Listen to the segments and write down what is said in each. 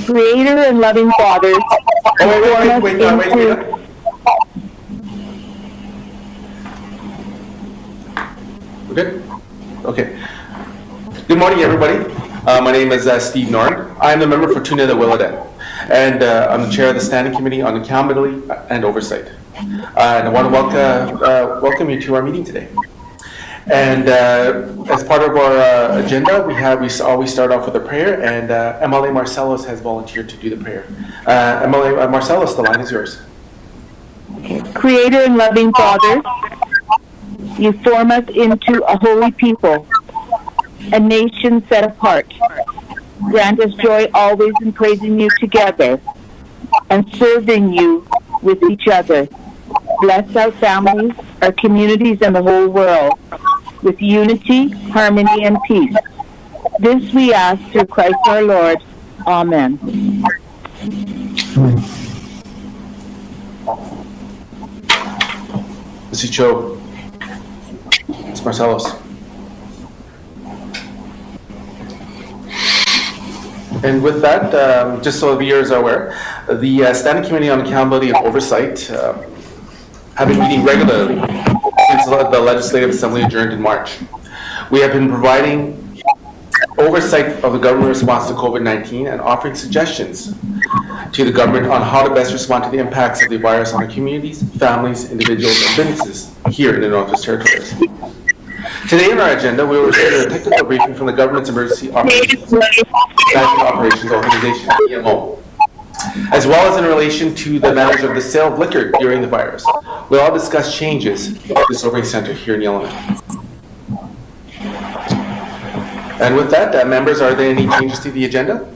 Creator and loving Father, Wait. We're good? Okay. Good morning, everybody. My name is Steve Nord. I am the member for Tuna de Willowdale, and I'm the chair of the Standing Committee on Accountability and Oversight. And I want to welcome you to our meeting today. And as part of our agenda, we always start off with a prayer, and MLA Marcellus has volunteered to do the prayer. MLA Marcellus, the line is yours. Creator and loving Father, you form us into a holy people, a nation set apart. Grant us joy always in praising you together and serving you with each other. Bless our families, our communities, and the whole world with unity, harmony, and peace. This we ask through Christ our Lord. Amen. Mr. Cho, it's Marcellus. And with that, just so the viewers are aware, the Standing Committee on Accountability and Oversight have been meeting regularly since the Legislative Assembly adjourned in March. We have been providing oversight of the government response to COVID-19 and offering suggestions to the government on how to best respond to the impacts of the virus on our communities, families, individuals, and businesses here in the Northwest Territories. Today on our agenda, we will receive a technical briefing from the Government's Emergency Operations Organization, EMO, as well as in relation to the matters of the sale of liquor during the virus. We'll all discuss changes to the sobering center here in Yellowknife. And with that, members, are there any changes to the agenda?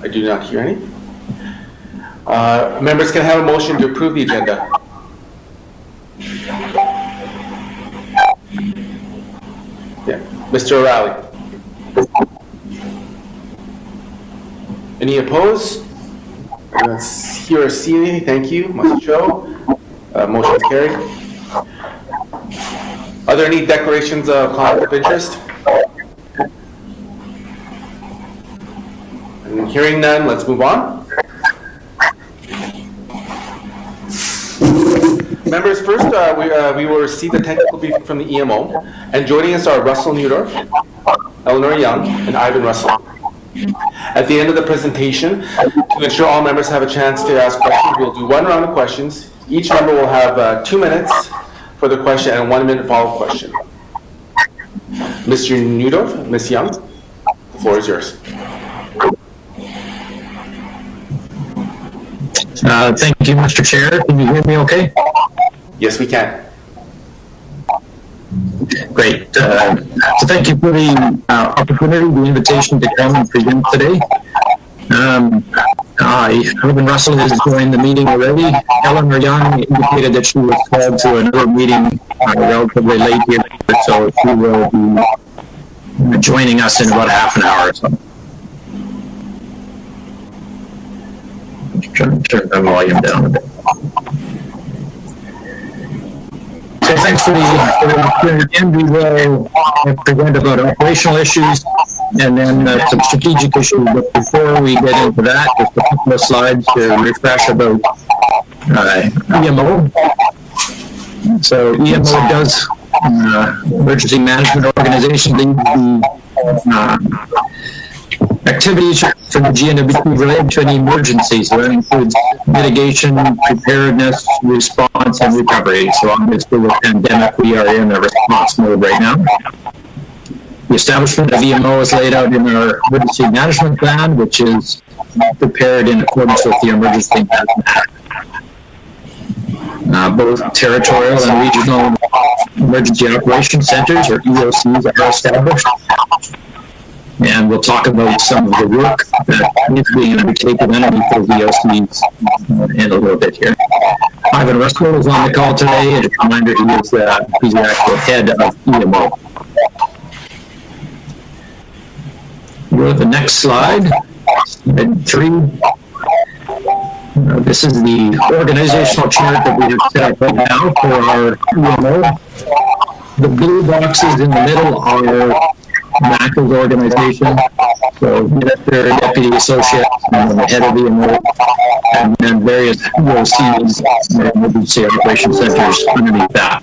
I do not hear any. Members can have a motion to approve the agenda. Yeah, Mr. O'Reilly. Any opposed? Let's hear or see anything. Thank you, Mr. Cho. Motion is carried. Are there any declarations of conflict of interest? And hearing none, let's move on. Members, first we will receive the technical briefing from the EMO, and joining us are Russell Neudorf, Eleanor Young, and Ivan Russell. At the end of the presentation, to ensure all members have a chance to ask questions, we'll do one round of questions. Each member will have 2 minutes for the question and 1 minute follow-up question. Mr. Neudorf, Ms. Young, the floor is yours. Thank you, Mr. Chair. Can you hear me okay? Yes, we can. Great. So thank you for the opportunity, the invitation to come and present today. Ivan Russell has joined the meeting already. Eleanor Young indicated that she was called to another meeting relatively late here, so she will be joining us in about half an hour or so. Turn the volume down a bit. So thanks for the opportunity again. We will present about operational issues and then some strategic issues. But before we get into that, just a couple of slides to refresh about EMO. So EMO does emergency management organization. Activities for the GNWP related to any emergency. So that includes mitigation, preparedness, response, and recovery. So obviously with the pandemic, we are in a response mode right now. The establishment of EMO is laid out in our emergency management plan, which is prepared in accordance with the Emergency Management Act. Both territorial and regional emergency operation centers, or EOCs, are established. And we'll talk about some of the work that is being undertaken underneath those EOCs in a little bit here. Ivan Russell is on the call today, and a reminder, he's the actual head of EMO. Go to the next slide, slide 3. This is the organizational chart that we have set up right now for our EMO. The blue boxes in the middle are NACA's organization. So Minister, Deputy Associate, and the head of EMO, and then various EOCs, emergency operation centers underneath that.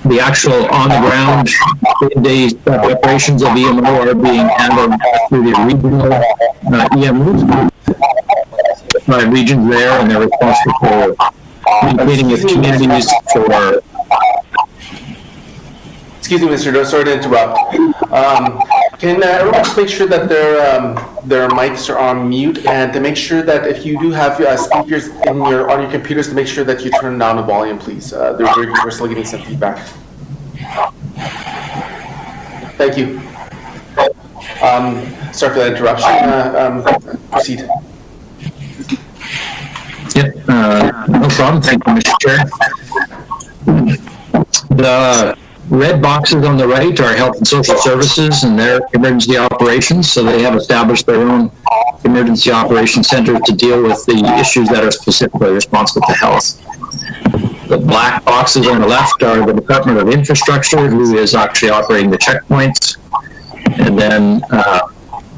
The actual on-the-ground day operations of EMO are being handled through the regional EMOs by regions there, and they're responsible for communicating with communities for. Excuse me, Mr. Doe, sorry to interrupt. Can everyone just make sure that their mics are on mute, and to make sure that if you do have speakers on your computers, to make sure that you turn down the volume, please. We're still getting some feedback. Thank you. Sorry for that interruption. Proceed. Yep, no problem. Thank you, Mr. Chair. The red boxes on the right are Health and Social Services and their emergency operations, so they have established their own emergency operations center to deal with the issues that are specifically responsible to health. The black boxes on the left are the Department of Infrastructure, who is actually operating the checkpoints, and then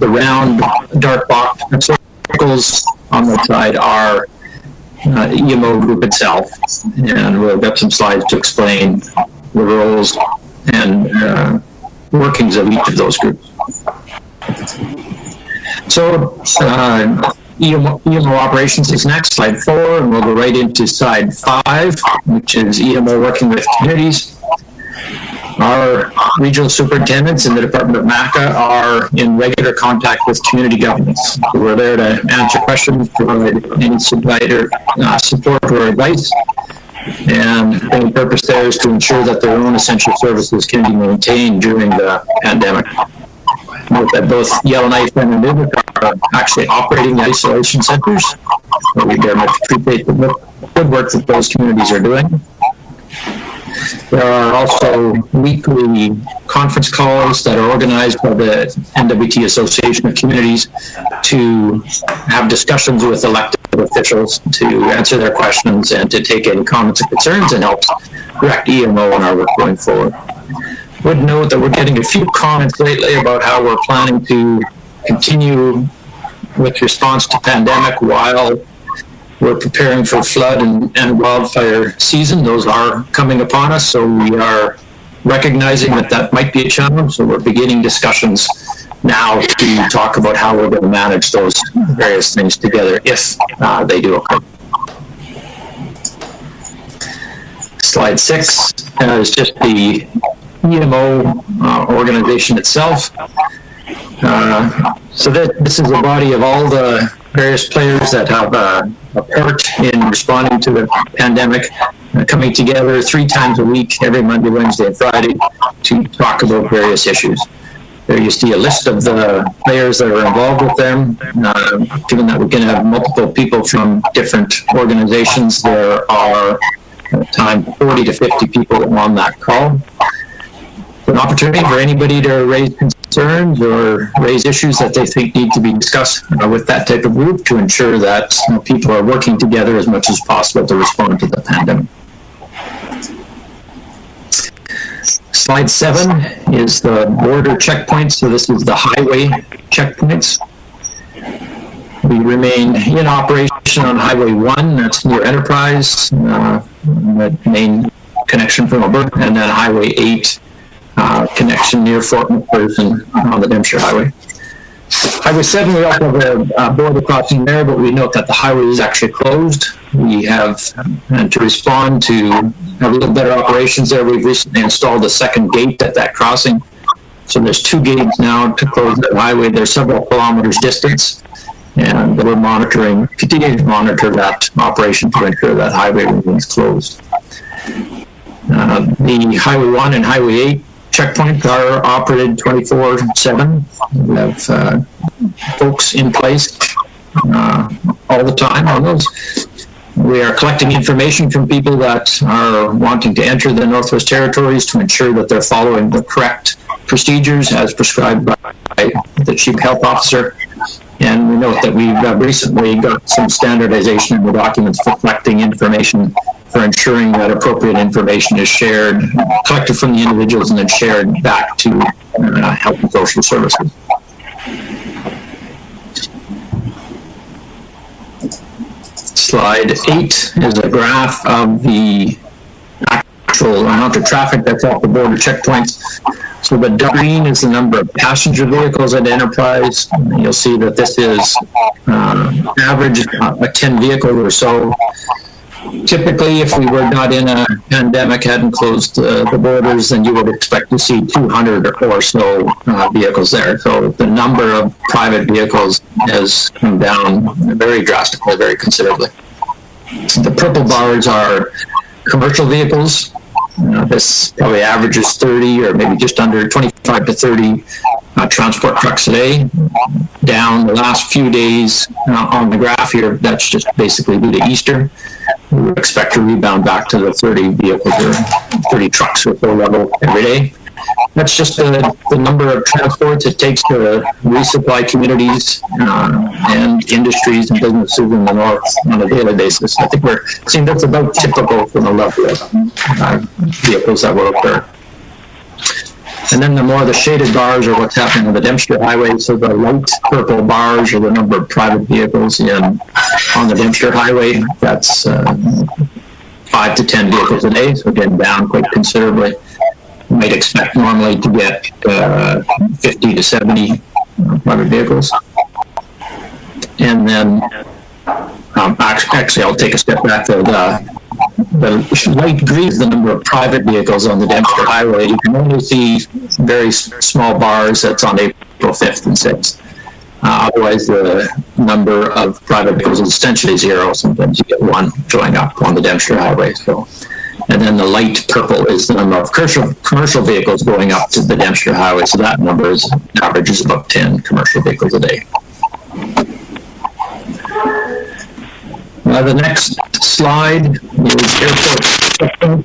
the round dark box circles on the side are EMO group itself, and we've got some slides to explain the roles and workings of each of those groups. So EMO operations is next, slide 4, and we'll go right into slide 5, which is EMO working with communities. Our regional superintendents in the Department of MACA are in regular contact with community governments. We're there to answer questions, provide any support or advice, and the main purpose there is to ensure that their own essential services can be maintained during the pandemic. Note that both Yellowknife and Neudorf are actually operating isolation centers, so we very much appreciate the good work that those communities are doing. There are also weekly conference calls that are organized by the NWT Association of Communities to have discussions with elected officials to answer their questions and to take any comments and concerns and help direct EMO on our work going forward. Would note that we're getting a few comments lately about how we're planning to continue with response to pandemic while we're preparing for flood and wildfire season. Those are coming upon us, so we are recognizing that might be a challenge, so we're beginning discussions now to talk about how we're going to manage those various things together if they do occur. Slide 6 is just the EMO organization itself. So this is a body of all the various players that have a part in responding to the pandemic, coming together 3 times a week, every Monday, Wednesday, and Friday, to talk about various issues. There you see a list of the players that are involved with them. Given that we're going to have multiple people from different organizations, there are at a time 40 to 50 people on that call. An opportunity for anybody to raise concerns or raise issues that they think need to be discussed with that type of group to ensure that people are working together as much as possible to respond to the pandemic. Slide 7 is the border checkpoints. So this is the highway checkpoints. We remain in operation on Highway 1, that's near Enterprise, the main connection from Alberta, and then Highway 8, connection near Fort McPherson on the Dempster Highway. Highway 7, we also have a border crossing there, but we note that the highway is actually closed. We have, and to respond to have a little better operations there, we've recently installed a second gate at that crossing. So there's 2 gates now to close that highway. They're several kilometers distance, and we're continuing to monitor that operation to ensure that highway remains closed. The Highway 1 and Highway 8 checkpoints are operated 24/7. We have folks in place all the time on those. We are collecting information from people that are wanting to enter the Northwest Territories to ensure that they're following the correct procedures as prescribed by the Chief Health Officer. And we note that we've recently got some standardization in the documents for collecting information for ensuring that appropriate information is shared, collected from the individuals and then shared back to health and social services. Slide 8 is a graph of the actual amount of traffic that's at the border checkpoints. So the dark green is the number of passenger vehicles at Enterprise. You'll see that this is average 10 vehicles or so. Typically, if we were not in a pandemic, hadn't closed the borders, then you would expect to see 200 or so vehicles there. So the number of private vehicles has come down very drastically, very considerably. The purple bars are commercial vehicles. This probably averages 30 or maybe just under 25 to 30 transport trucks a day. Down the last few days on the graph here, that's just basically due to Easter. We expect to rebound back to the 30 vehicles or 30 trucks or so level every day. That's just the number of transports it takes to resupply communities and industries and businesses in the north on a daily basis. I think we're seeing that's about typical for the level of vehicles that will occur. And then the shaded bars are what's happening on the Dempster Highway. So the light purple bars are the number of private vehicles on the Dempster Highway. That's 5 to 10 vehicles a day, so again down quite considerably. You might expect normally to get 50 to 70 private vehicles. And then, actually I'll take a step back though. The light green is the number of private vehicles on the Dempster Highway. You can only see very small bars that's on April 5th and 6th. Otherwise, the number of private vehicles is essentially zero. Sometimes you get one showing up on the Dempster Highway. So, and then the light purple is the number of commercial vehicles going up to the Dempster Highway. So that number averages about 10 commercial vehicles a day. The next slide is airport.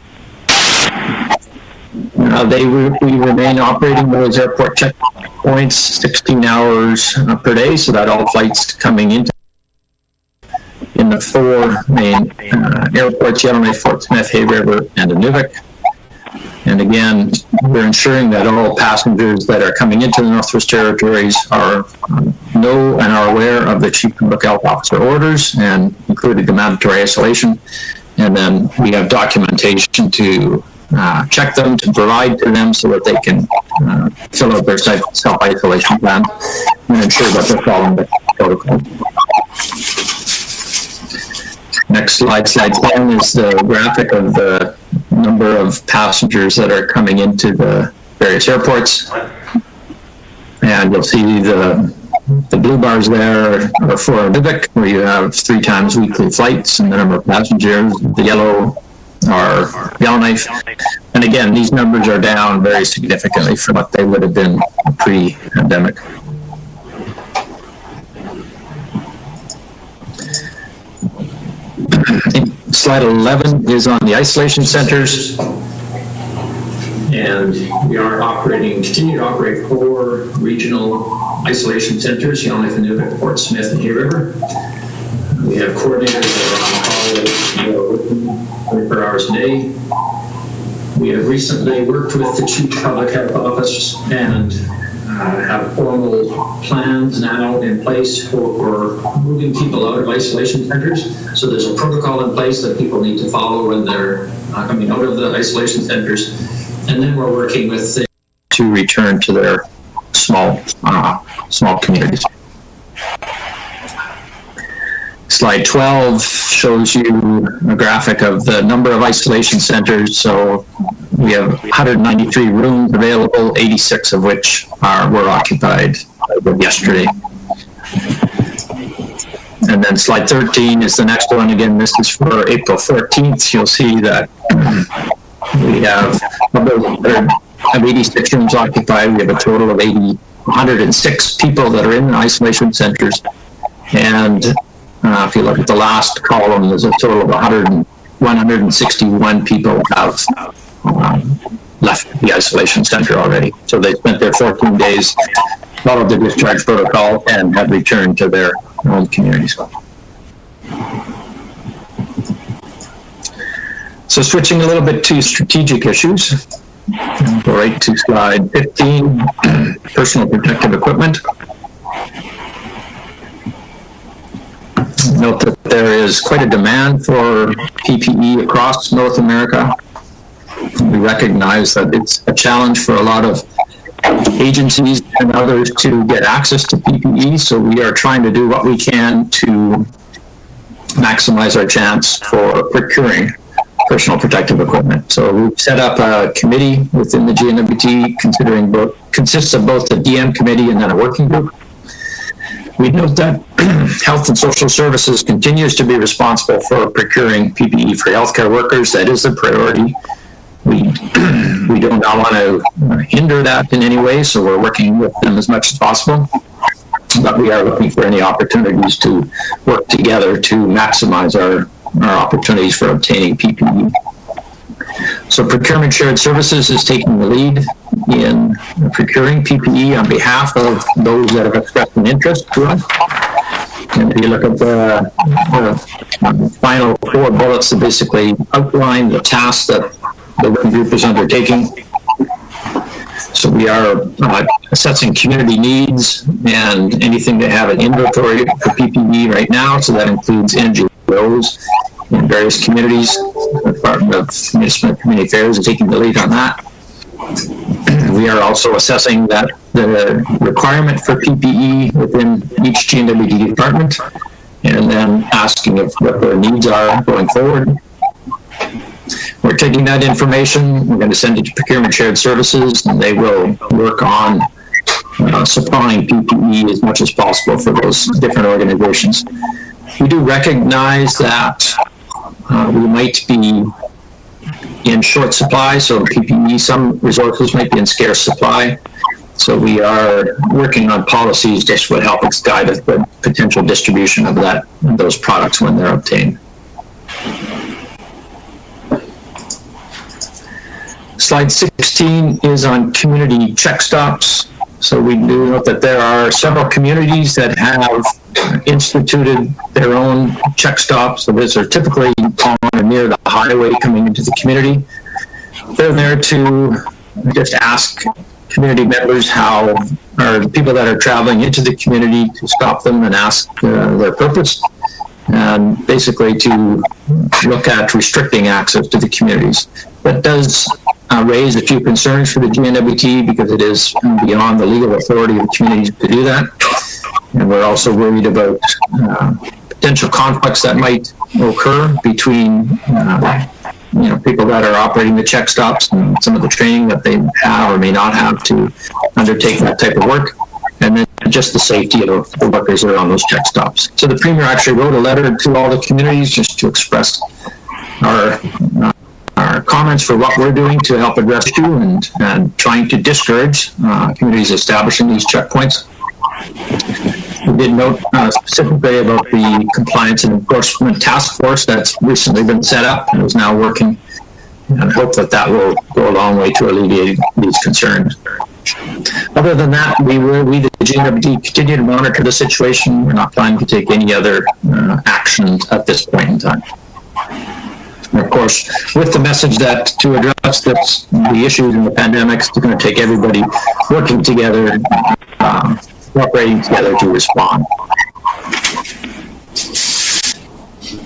We remain operating those airport checkpoints 16 hours per day, so that all flights coming into in the 4 main airports, Yellowknife, Fort Smith, Hay River, and Inuvik. And again, we're ensuring that all passengers that are coming into the Northwest Territories know and are aware of the Chief Public Health Officer orders, and including the mandatory isolation. And then we have documentation to check them, to provide to them so that they can fill out their self-isolation plan and ensure that they're following the protocol. Next slide, slide 10, is the graphic of the number of passengers that are coming into the various airports. And you'll see the blue bars there are for Inuvik, where you have 3 times weekly flights and the number of passengers. The yellow are Yellowknife. And again, these numbers are down very significantly from what they would have been pre-pandemic. Slide 11 is on the isolation centers. And we are continue to operate 4 regional isolation centers, Yellowknife, Inuvik, Fort Smith, and Hay River. We have coordinators that are on call 24 hours a day. We have recently worked with the Chief Public Health Office and have formal plans now in place for moving people out of isolation centers. So there's a protocol in place that people need to follow when they're coming out of the isolation centers. And then we're working with them to return to their small communities. Slide 12 shows you a graphic of the number of isolation centers. So we have 193 rooms available, 86 of which were occupied yesterday. And then slide 13 is the next one. Again, this is for April 14th. You'll see that we have 86 rooms occupied. We have a total of 106 people that are in the isolation centers. And if you look at the last column, there's a total of 161 people have left the isolation center already. So they spent their 14 days, followed the discharge protocol, and have returned to their own communities. So switching a little bit to strategic issues, go right to slide 15, personal protective equipment. Note that there is quite a demand for PPE across North America. We recognize that it's a challenge for a lot of agencies and others to get access to PPE, so we are trying to do what we can to maximize our chance for procuring personal protective equipment. So we've set up a committee within the GNWT consists of both the DM committee and then a working group. We note that Health and Social Services continues to be responsible for procuring PPE for healthcare workers. That is a priority. We do not want to hinder that in any way, so we're working with them as much as possible. But we are looking for any opportunities to work together to maximize our opportunities for obtaining PPE. So Procurement Shared Services is taking the lead in procuring PPE on behalf of those that have expressed an interest to us. And if you look at the final 4 bullets that basically outline the tasks that the working group is undertaking. So we are assessing community needs and anything they have an inventory for PPE right now. So that includes NGOs in various communities. The Department of Municipal and Community Affairs is taking the lead on that. We are also assessing that the requirement for PPE within each GNWT department, and then asking if what their needs are going forward. We're taking that information, we're going to send it to Procurement Shared Services, and they will work on supplying PPE as much as possible for those different organizations. We do recognize that we might be in short supply, so PPE, some resources might be in scarce supply. So we are working on policies that would help us guide the potential distribution of those products when they're obtained. Slide 16 is on community check stops. So we do note that there are several communities that have instituted their own check stops. So these are typically on or near the highway coming into the community. They're there to just ask community members how, or people that are traveling into the community, to stop them and ask their purpose, and basically to look at restricting access to the communities. That does raise a few concerns for the GNWT because it is beyond the legal authority of the communities to do that. And we're also worried about potential conflicts that might occur between people that are operating the check stops and some of the training that they have or may not have to undertake that type of work, and then just the safety of the workers that are on those check stops. So the Premier actually wrote a letter to all the communities just to express our comments for what we're doing to help address you and trying to discourage communities establishing these checkpoints. We did note specifically about the Compliance and Enforcement Task Force that's recently been set up and is now working, and hope that will go a long way to alleviating these concerns. Other than that, we, the GNWT, continue to monitor the situation. We're not planning to take any other actions at this point in time. And of course, with the message that to address the issues in the pandemic, it's going to take everybody working together, cooperating together to respond.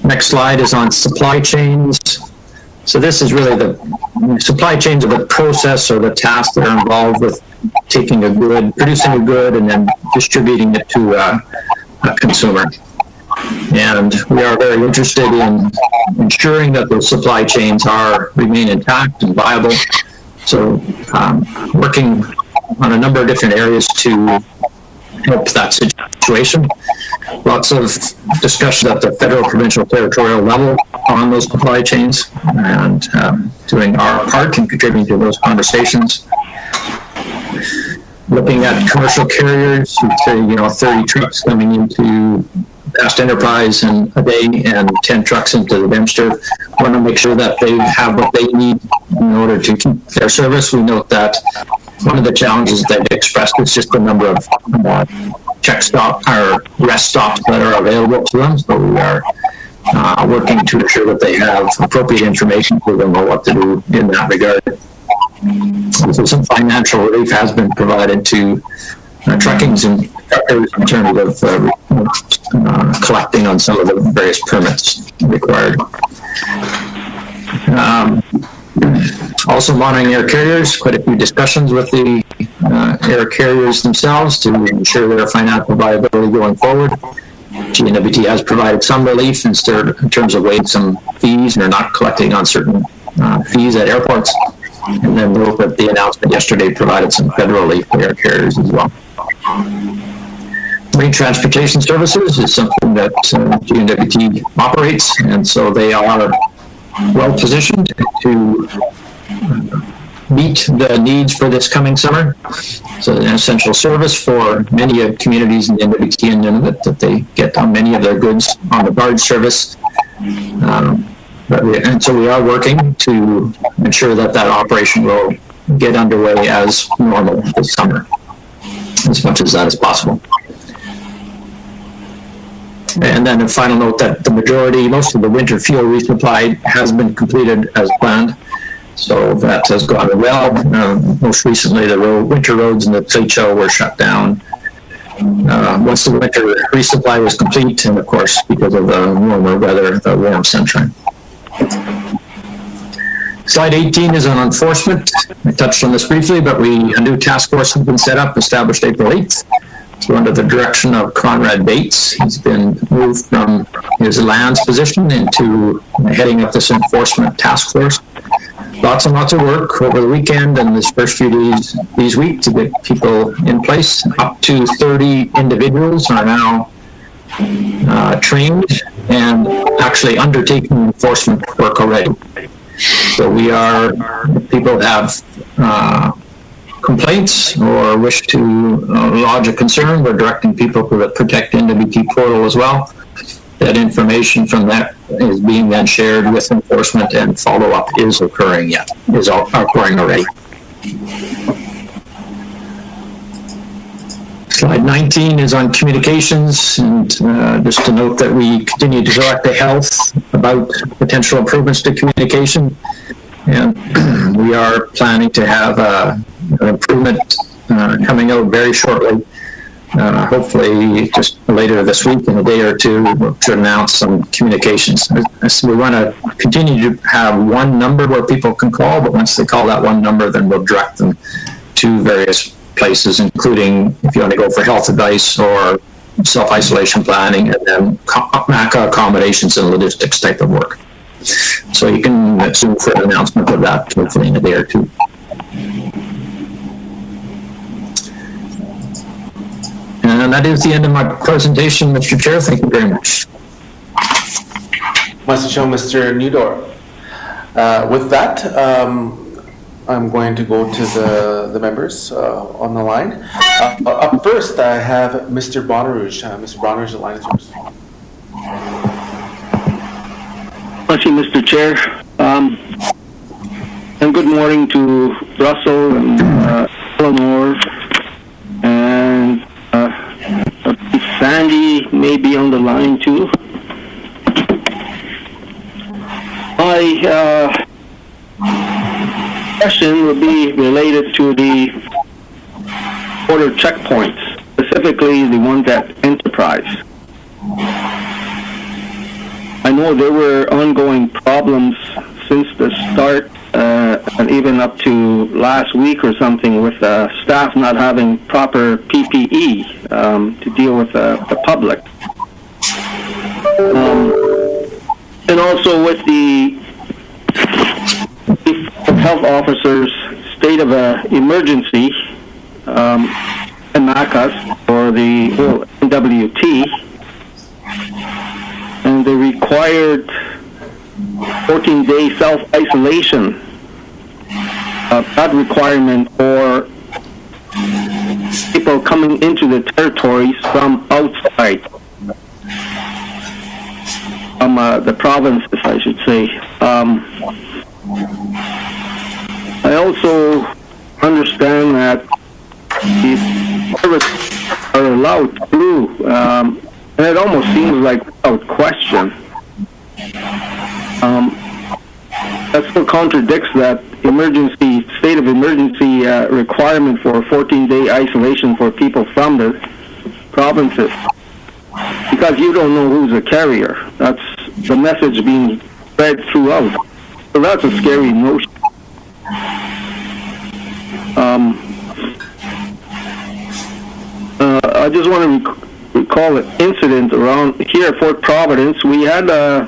Next slide is on supply chains. So this is really the supply chains of the process or the tasks that are involved with taking a good, producing a good, and then distributing it to a consumer. And we are very interested in ensuring that those supply chains remain intact and viable. So working on a number of different areas to help that situation. Lots of discussion at the federal, provincial, territorial level on those supply chains, and doing our part in contributing to those conversations. Looking at commercial carriers, we'd say 30 trucks coming into Vast Enterprise in a day and 10 trucks into the Dempster. Want to make sure that they have what they need in order to keep their service. We note that one of the challenges they've expressed is just the number of check stop or rest stops that are available to them. So we are working to ensure that they have appropriate information for them or what to do in that regard. So some financial relief has been provided to truckings and truckers in terms of collecting on some of the various permits required. Also monitoring air carriers, quite a few discussions with the air carriers themselves to ensure their financial viability going forward. GNWT has provided some relief in terms of waiving some fees and are not collecting on certain fees at airports. And then note that the announcement yesterday provided some federal relief for air carriers as well. Marine transportation services is something that GNWT operates, and so they are well positioned to meet the needs for this coming summer. So an essential service for many communities in the NWT and Nunavut that they get on many of their goods on the barge service. And so we are working to ensure that that operation will get underway as normal this summer, as much as that is possible. And then a final note that most of the winter fuel resupply has been completed as planned. So that has gone well. Most recently, the winter roads in the Plateau were shut down. Once the winter resupply was complete, and of course, because of the warmer weather, the warm sunshine. Slide 18 is on enforcement. I touched on this briefly, but a new task force has been set up, established April 8th. So under the direction of Conrad Bates, he's been moved from his lands position into heading up this enforcement task force. Lots and lots of work over the weekend and this first few days, these weeks, to get people in place. Up to 30 individuals are now trained and actually undertaking enforcement work already. So people have complaints or wish to lodge a concern, we're directing people to the Protect NWT portal as well. That information from that is being then shared with enforcement, and follow-up is occurring already. Slide 19 is on communications, and just to note that we continue to collect the health about potential improvements to communication, and we are planning to have an improvement coming out very shortly. Hopefully just later this week, in a day or two, we'll announce some communications. So we want to continue to have one number where people can call, but once they call that one number, then we'll direct them to various places, including if you want to go for health advice or self-isolation planning, and then accommodations and logistics type of work. So you can assume for an announcement of that hopefully in a day or two. And that is the end of my presentation, Mr. Chair. Thank you very much. Mr. Neudorf. With that, I'm going to go to the members on the line. Up first, I have Mr. Bonnerouge. Mr. Bonnerouge, the line is yours. Thank you, Mr. Chair. And good morning to Russell and Eleanor, and Sandy may be on the line too. My question will be related to the border checkpoints, specifically the ones at Enterprise. I know there were ongoing problems since the start, and even up to last week or something, with staff not having proper PPE to deal with the public. And also with the health officers' state of emergency, NACAS, or the NWT, and the required 14-day self-isolation, that requirement for people coming into the territories from outside, from the provinces, I should say. I also understand that the services are allowed through, and it almost seems like without question, that still contradicts that state of emergency requirement for 14-day isolation for people from the provinces, because you don't know who's a carrier. That's the message being spread throughout. So that's a scary notion. I just want to recall an incident around here at Fort Providence. We had a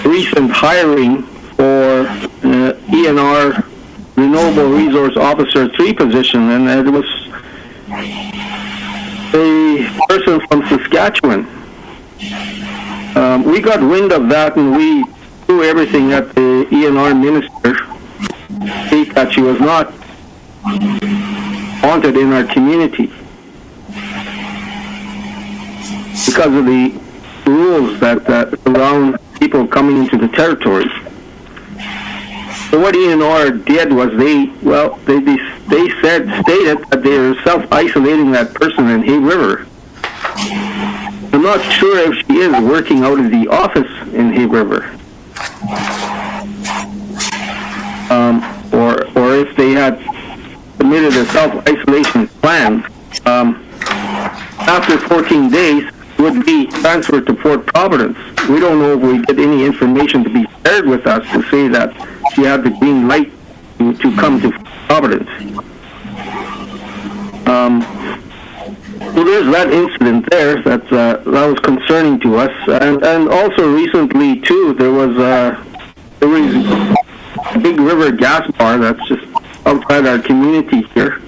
recent hiring for ENR Renewable Resource Officer 3 position, and it was a person from Saskatchewan. We got wind of that, and we threw everything at the ENR minister, state that she was not wanted in our community because of the rules that surround people coming into the territory. So what ENR did was they stated that they were self-isolating that person in Hay River. I'm not sure if she is working out of the office in Hay River, or if they had submitted a self-isolation plan. After 14 days, would be transferred to Fort Providence. We don't know if we get any information to be shared with us to say that she had the green light to come to Providence. So there's that incident there that was concerning to us, and also recently too there was a Big River gas bar that's just outside our community here,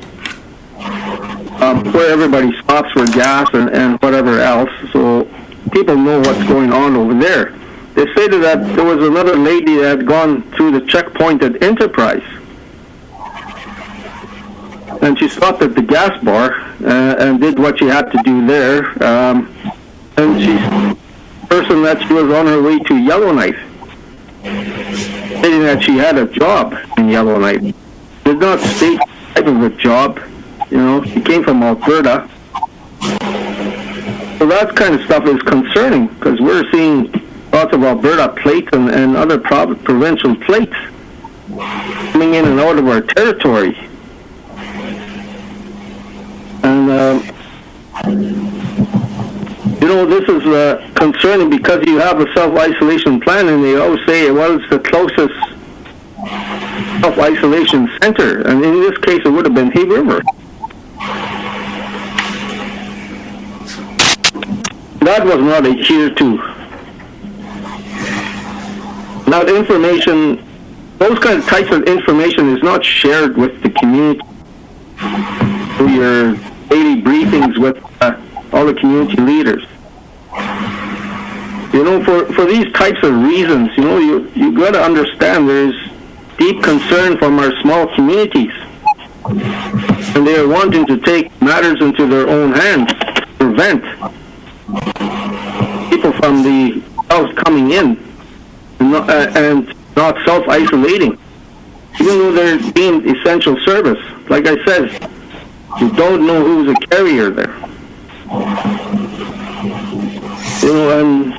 where everybody stops for gas and whatever else, so people know what's going on over there. They stated that there was another lady that had gone through the checkpoint at Enterprise, and she stopped at the gas bar and did what she had to do there, and she's the person that she was on her way to Yellowknife, stating that she had a job in Yellowknife. Did not state the type of a job. You know, she came from Alberta. So that kind of stuff is concerning, because we're seeing lots of Alberta plates and other provincial plates coming in and out of our territory. And, you know, this is concerning because you have a self-isolation plan, and they always say, well, it's the closest self-isolation center. And in this case, it would have been Hay River. That was not adhered to. That information, those kind of types of information is not shared with the community through your daily briefings with all the community leaders. You know, for these types of reasons, you know, you got to understand there's deep concern from our small communities, and they are wanting to take matters into their own hands to prevent people from the south coming in and not self-isolating, even though they're deemed essential service. Like I said, you don't know who's a carrier there. You know, and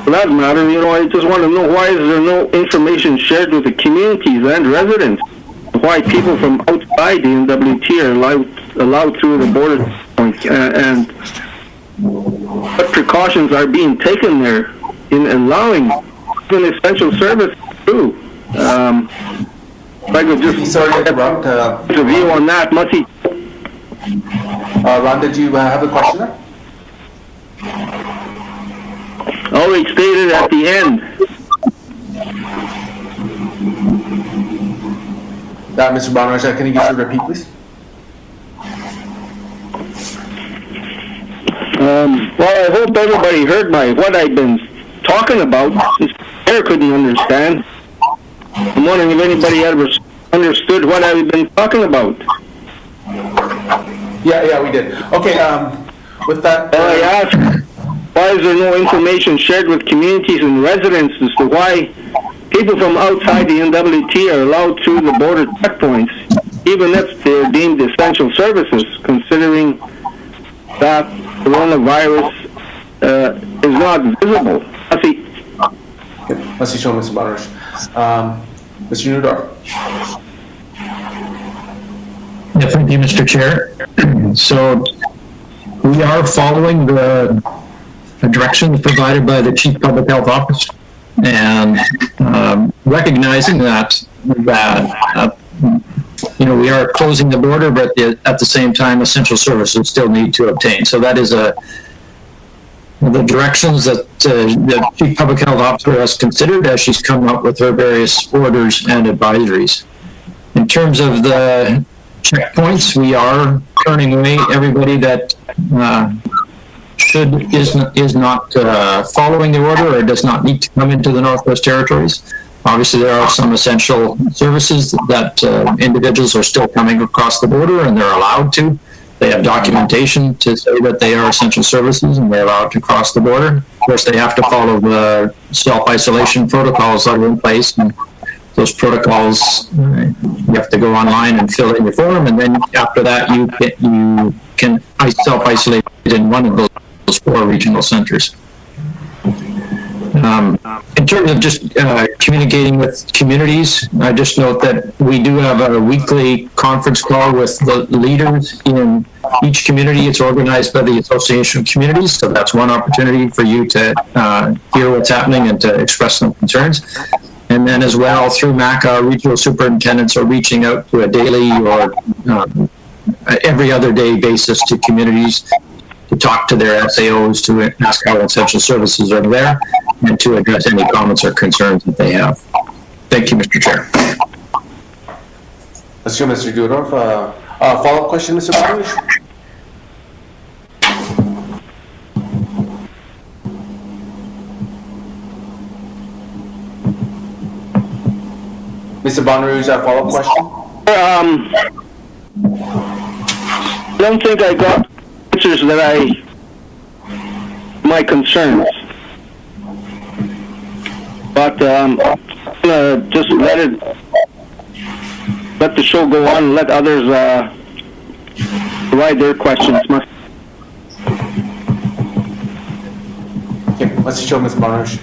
for that matter, you know, I just want to know, why is there no information shared with the communities and residents? Why people from outside the NWT are allowed through the border point, and what precautions are being taken there in allowing even essential service through. If I could just Sorry to interrupt. a view on that. Ron, did you have a question there? Always stated at the end. Mr. Bonraj, can you just repeat, please? Well, I hope everybody heard what I've been talking about. This pair couldn't understand. I'm wondering if anybody ever understood what I've been talking about. Yeah, we did. Okay, with that... I asked, why is there no information shared with communities and residents as to why people from outside the NWT are allowed through the border checkpoints, even if they're deemed essential services, considering that coronavirus is not visible? Merci, Mr. Bonraj. Mr. Neudorf. Yeah, thank you, Mr. Chair. So we are following the directions provided by the Chief Public Health Officer, and recognizing that we are closing the border, but at the same time, essential services still need to obtain. So that is the directions that the Chief Public Health Officer has considered as she's come up with her various orders and advisories. In terms of the checkpoints, we are turning away everybody that is not following the order or does not need to come into the Northwest Territories. Obviously, there are some essential services that individuals are still coming across the border, and they're allowed to. They have documentation to say that they are essential services, and they're allowed to cross the border. Of course, they have to follow the self-isolation protocols that are in place, and those protocols, you have to go online and fill in your form, and then after that, you can self-isolate in one of those 4 regional centers. In terms of just communicating with communities, I just note that we do have a weekly conference call with the leaders in each community. It's organized by the Association of Communities, so that's one opportunity for you to hear what's happening and to express some concerns. And then as well, through MACA, regional superintendents are reaching out to a daily or every other day basis to communities to talk to their SAOs, to ask how essential services are there, and to address any comments or concerns that they have. Thank you, Mr. Chair. Let's go, Mr. Neudorf. Follow-up question, Mr. Bonneridge? Mr. Bonneridge, a follow-up question? I don't think I got answers that my concerns. But just let the show go on and let others provide their questions. Okay, let's show Ms. Bonneridge.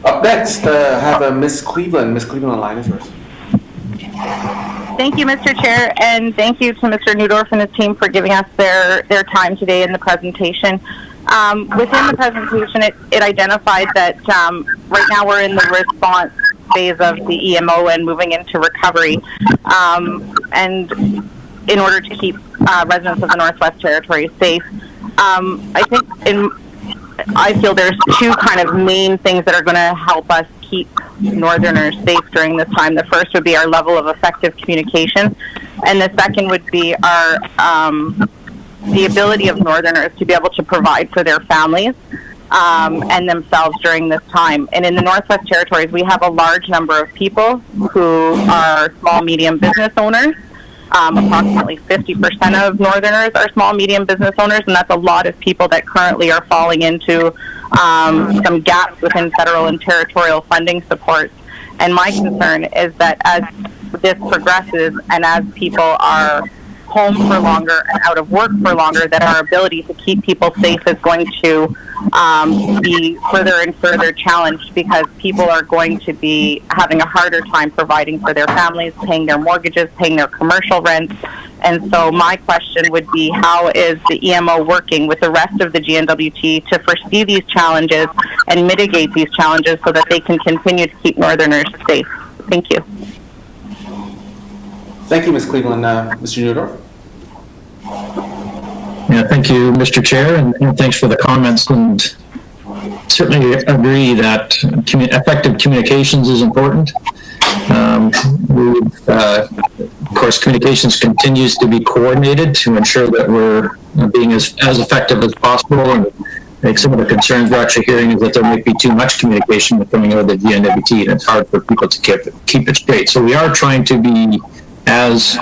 Up next, have Ms. Cleveland. Ms. Cleveland, the line is yours. Thank you, Mr. Chair, and thank you to Mr. Neudorf and his team for giving us their time today in the presentation. Within the presentation, it identified that right now we're in the response phase of the EMO and moving into recovery, and in order to keep residents of the Northwest Territories safe. I feel there's 2 kind of main things that are going to help us keep Northerners safe during this time. The first would be our level of effective communication, and the second would be our the ability of Northerners to be able to provide for their families and themselves during this time. And in the Northwest Territories, we have a large number of people who are small, medium business owners. Approximately 50% of Northerners are small, medium business owners, and that's a lot of people that currently are falling into some gaps within federal and territorial funding supports. And my concern is that as this progresses and as people are home for longer and out of work for longer, that our ability to keep people safe is going to be further and further challenged, because people are going to be having a harder time providing for their families, paying their mortgages, paying their commercial rents. And so my question would be, how is the EMO working with the rest of the GNWT to foresee these challenges and mitigate these challenges so that they can continue to keep Northerners safe? Thank you. Thank you, Ms. Cleveland. Mr. Neudorf? Yeah, thank you, Mr. Chair, and thanks for the comments. And certainly agree that effective communications is important. Of course, communications continues to be coordinated to ensure that we're being as effective as possible. And I think some of the concerns we're actually hearing is that there might be too much communication coming out of the GNWT, and it's hard for people to keep it straight. So we are trying to be as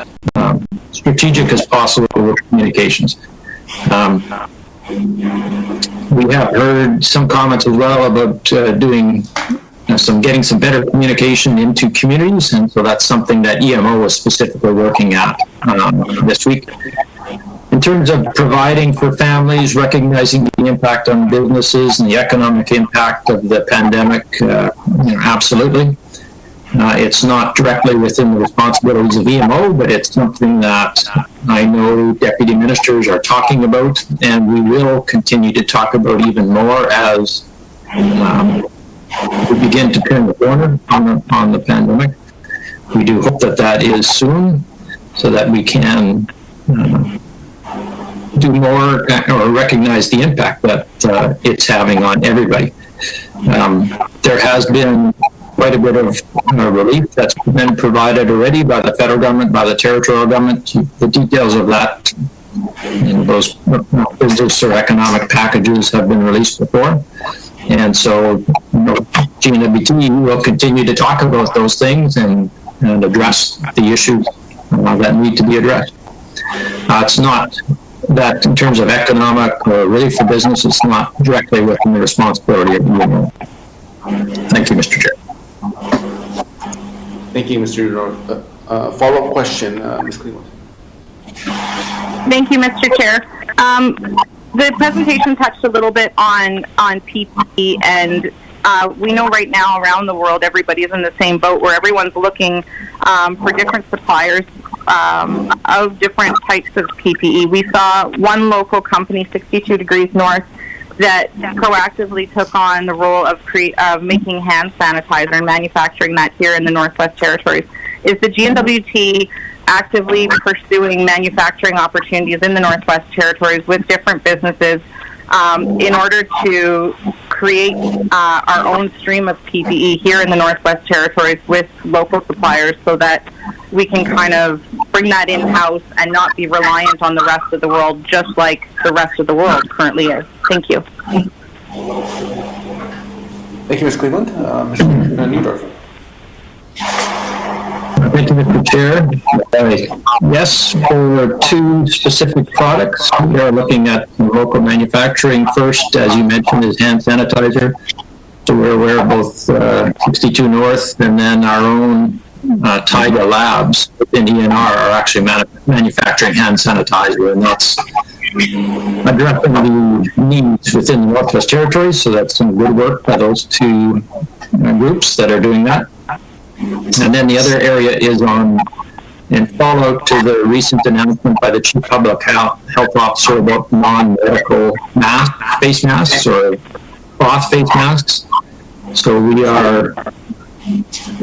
strategic as possible with communications. We have heard some comments as well about getting some better communication into communities, and so that's something that EMO is specifically working at this week. In terms of providing for families, recognizing the impact on businesses and the economic impact of the pandemic, absolutely. It's not directly within the responsibilities of EMO, but it's something that I know deputy ministers are talking about, and we will continue to talk about even more as we begin to turn the corner on the pandemic. We do hope that that is soon, so that we can do more or recognize the impact that it's having on everybody. There has been quite a bit of relief that's been provided already by the federal government, by the territorial government. The details of that, those business or economic packages have been released before. And so, GNWT will continue to talk about those things and address the issues that need to be addressed. It's not that in terms of economic or relief for business, it's not directly within the responsibility of the union. Thank you, Mr. Chair. Thank you, Mr. Neudorf. Follow-up question, Ms. Cleveland. Thank you, Mr. Chair. The presentation touched a little bit on PPE, and we know right now around the world everybody's in the same boat where everyone's looking for different suppliers of different types of PPE. We saw one local company, 62 Degrees North, that proactively took on the role of making hand sanitizer and manufacturing that here in the Northwest Territories. Is the GNWT actively pursuing manufacturing opportunities in the Northwest Territories with different businesses in order to create our own stream of PPE here in the Northwest Territories with local suppliers, so that we can kind of bring that in-house and not be reliant on the rest of the world, just like the rest of the world currently is? Thank you. Thank you, Ms. Cleveland. Mr. Neudorf. Thank you, Mr. Chair. Yes, for two specific products, we are looking at local manufacturing. First, as you mentioned, is hand sanitizer. So we're aware of both 62 North and then our own Tiger Labs within ENR are actually manufacturing hand sanitizer, and that's addressing the needs within the Northwest Territories. So that's some good work by those two groups that are doing that. And then the other area is in follow-up to the recent announcement by the Chief Public Health Officer about non-medical face masks or cloth face masks. So we are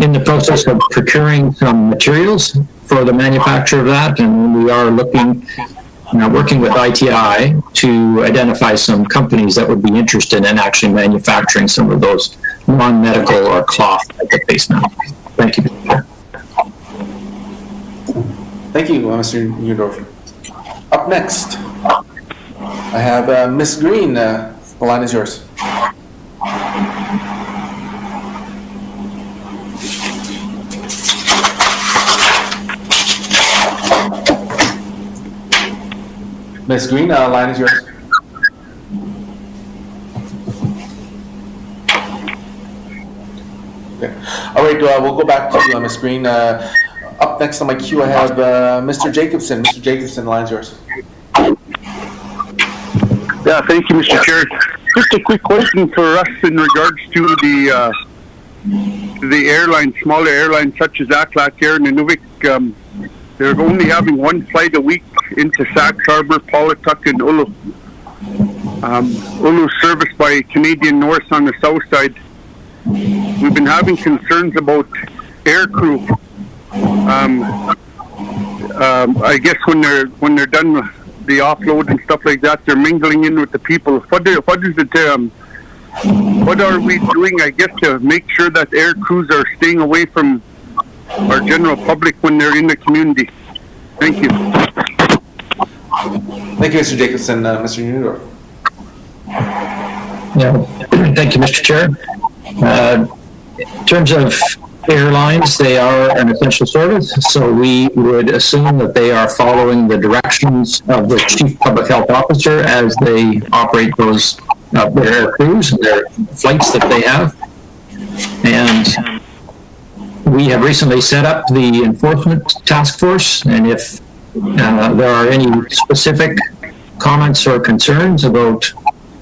in the process of procuring some materials for the manufacture of that, and we are working with ITI to identify some companies that would be interested in actually manufacturing some of those non-medical or cloth face masks. Thank you, Mr. Chair. Thank you, Mr. Neudorf. Up next, I have Ms. Green. The line is yours. Ms. Green, line is yours. Okay. All right, we'll go back to you, Ms. Green. Up next on my queue, I have Mr. Jacobson. Mr. Jacobson, the line's yours. Yeah, thank you, Mr. Chair. Just a quick question for us in regards to the airlines, smaller airlines such as Aklak Air and Nunavik. They're only having one flight a week into Sax Harbor, Paulatuk, and Ulu. Ulu serviced by Canadian North on the south side. We've been having concerns about air crew. I guess when they're done with the offload and stuff like that, they're mingling in with the people. What are we doing, I guess, to make sure that air crews are staying away from our general public when they're in the community? Thank you. Thank you, Mr. Jacobson. Mr. Neudorf. Yeah. Thank you, Mr. Chair. In terms of airlines, they are an essential service, so we would assume that they are following the directions of the Chief Public Health Officer as they operate those their air crews, their flights that they have. And we have recently set up the enforcement task force, and if there are any specific comments or concerns about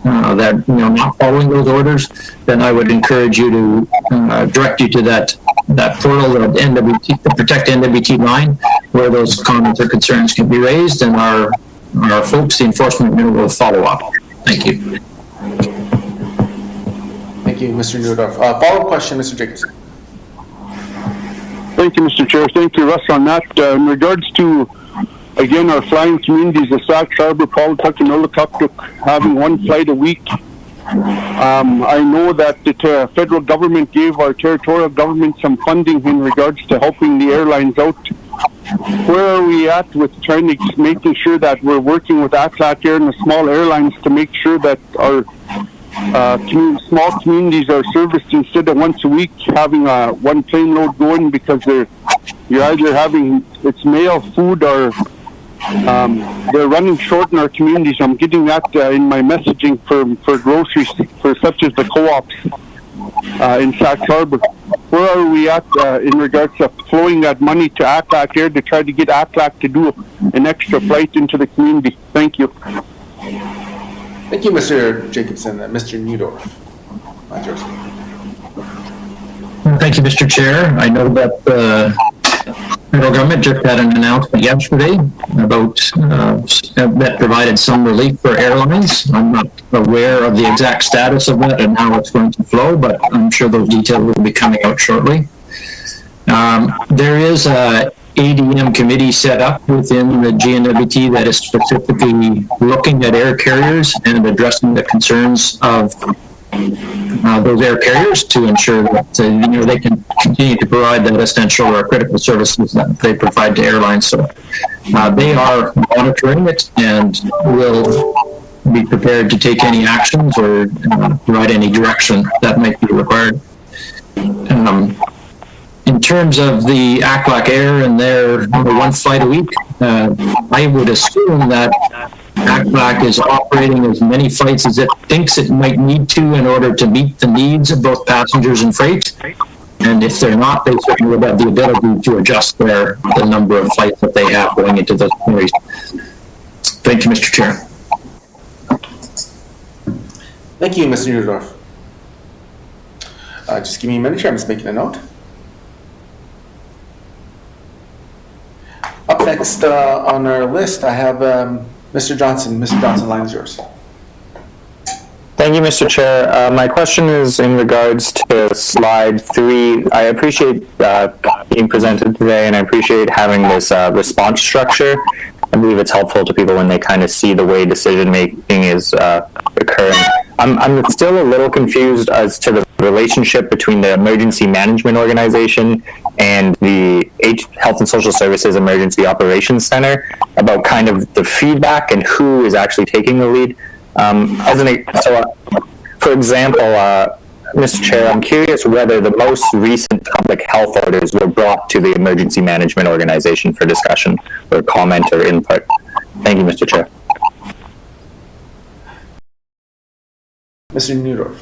that not following those orders, then I would encourage you to direct you to that portal, the Protect NWT line, where those comments or concerns can be raised, and our folks, the enforcement unit, will follow up. Thank you. Thank you, Mr. Neudorf. Follow-up question, Mr. Jacobson. Thank you, Mr. Chair. Thank you, Russ, on that. In regards to, again, our flying communities, the Sac Harbor, Paultuck, and Kalgutkar having one flight a week, I know that the federal government gave our territorial government some funding in regards to helping the airlines out. Where are we at with making sure that we're working with ACLAC Air and the small airlines to make sure that our small communities are serviced instead of once a week having one plane load going, because you're either having it's mail, food, or they're running short in our communities. I'm getting that in my messaging for groceries, for such as the co-ops in Sac Harbor. Where are we at in regards to flowing that money to ACLAC Air to try to get ACLAC to do an extra flight into the community? Thank you. Thank you, Mr. Jacobson. Mr. Neudorf. Thank you, Mr. Chair. I know that the federal government just had an announcement yesterday about that provided some relief for airlines. I'm not aware of the exact status of that and how it's going to flow, but I'm sure those details will be coming out shortly. There is a ADM committee set up within the GNWT that is specifically looking at air carriers and addressing the concerns of those air carriers to ensure that they can continue to provide that essential or critical services that they provide to airlines. So they are monitoring it and will be prepared to take any actions or provide any direction that might be required. In terms of the ACLAC Air and their one flight a week, I would assume that ACLAC is operating as many flights as it thinks it might need to in order to meet the needs of both passengers and freight. And if they're not, they certainly would have the ability to adjust the number of flights that they have going into those communities. Thank you, Mr. Chair. Thank you, Mr. Neudorf. Just give me a minute here. I'm just making a note. Up next on our list, I have Mr. Johnson. Mr. Johnson, line is yours. Thank you, Mr. Chair. My question is in regards to slide 3. I appreciate being presented today, and I appreciate having this response structure. I believe it's helpful to people when they kind of see the way decision-making is occurring. I'm still a little confused as to the relationship between the Emergency Management Organization and the Health and Social Services Emergency Operations Center about kind of the feedback and who is actually taking the lead. For example, Mr. Chair, I'm curious whether the most recent public health orders were brought to the Emergency Management Organization for discussion or comment or input. Thank you, Mr. Chair. Mr. Neudorf.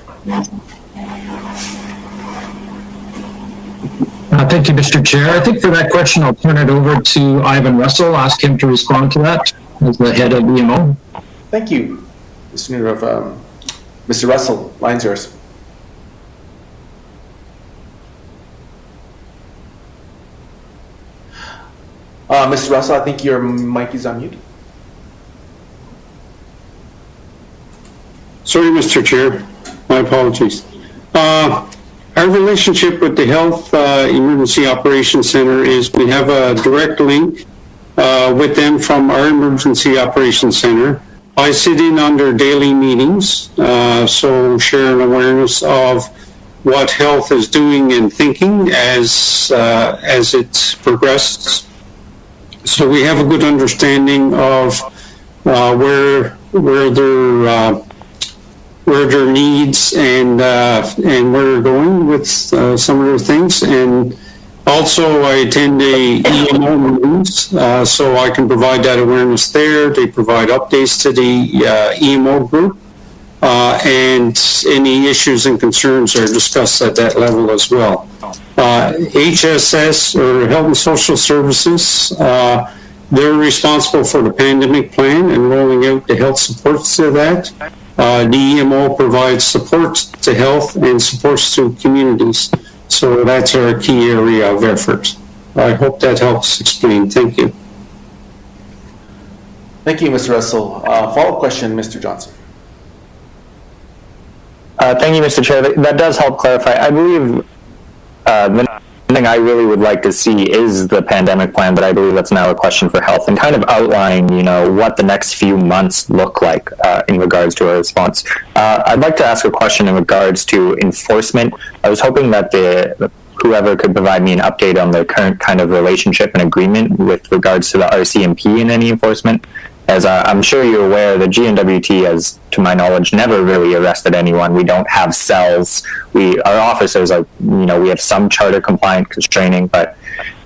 Thank you, Mr. Chair. I think for that question, I'll turn it over to Ivan Russell, ask him to respond to that as the head of EMO. Thank you, Mr. Neudorf. Mr. Russell, line's yours. Mr. Russell, I think your mic is on mute. Sorry, Mr. Chair. My apologies. Our relationship with the Health Emergency Operations Center is we have a direct link with them from our Emergency Operations Center. I sit in on their daily meetings, so share an awareness of what health is doing and thinking as it progresses. So we have a good understanding of where their needs and where they're going with some of their things. And also I attend the EMO meetings, so I can provide that awareness there. They provide updates to the EMO group, and any issues and concerns are discussed at that level as well. HSS, or Health and Social Services, they're responsible for the pandemic plan and rolling out the health supports to that. the EMO provides supports to health and supports to communities. So that's our key area of effort. I hope that helps explain. Thank you. Thank you, Mr. Russell. Follow-up question, Mr. Johnson. Thank you, Mr. Chair. That does help clarify. I believe the thing I really would like to see is the pandemic plan, but I believe that's now a question for health, and kind of outline, what the next few months look like in regards to a response. I'd like to ask a question in regards to enforcement. I was hoping that whoever could provide me an update on the current kind of relationship and agreement with regards to the RCMP and any enforcement. As I'm sure you're aware, the GNWT has, to my knowledge, never really arrested anyone. We don't have cells. Our officers are, we have some charter compliant training, but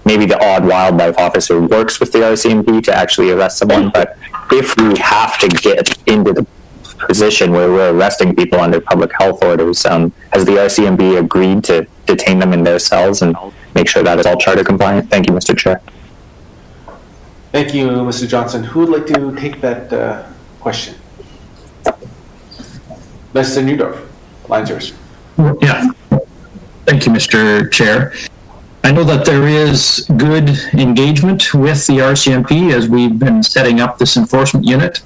maybe the odd wildlife officer works with the RCMP to actually arrest someone. But if we have to get into the position where we're arresting people under public health orders, has the RCMP agreed to detain them in their cells and make sure that it's all charter compliant? Thank you, Mr. Chair. Thank you, Mr. Johnson. Who would like to take that question? Mr. Neudorf, line's yours. Yeah. Thank you, Mr. Chair. I know that there is good engagement with the RCMP as we've been setting up this enforcement unit.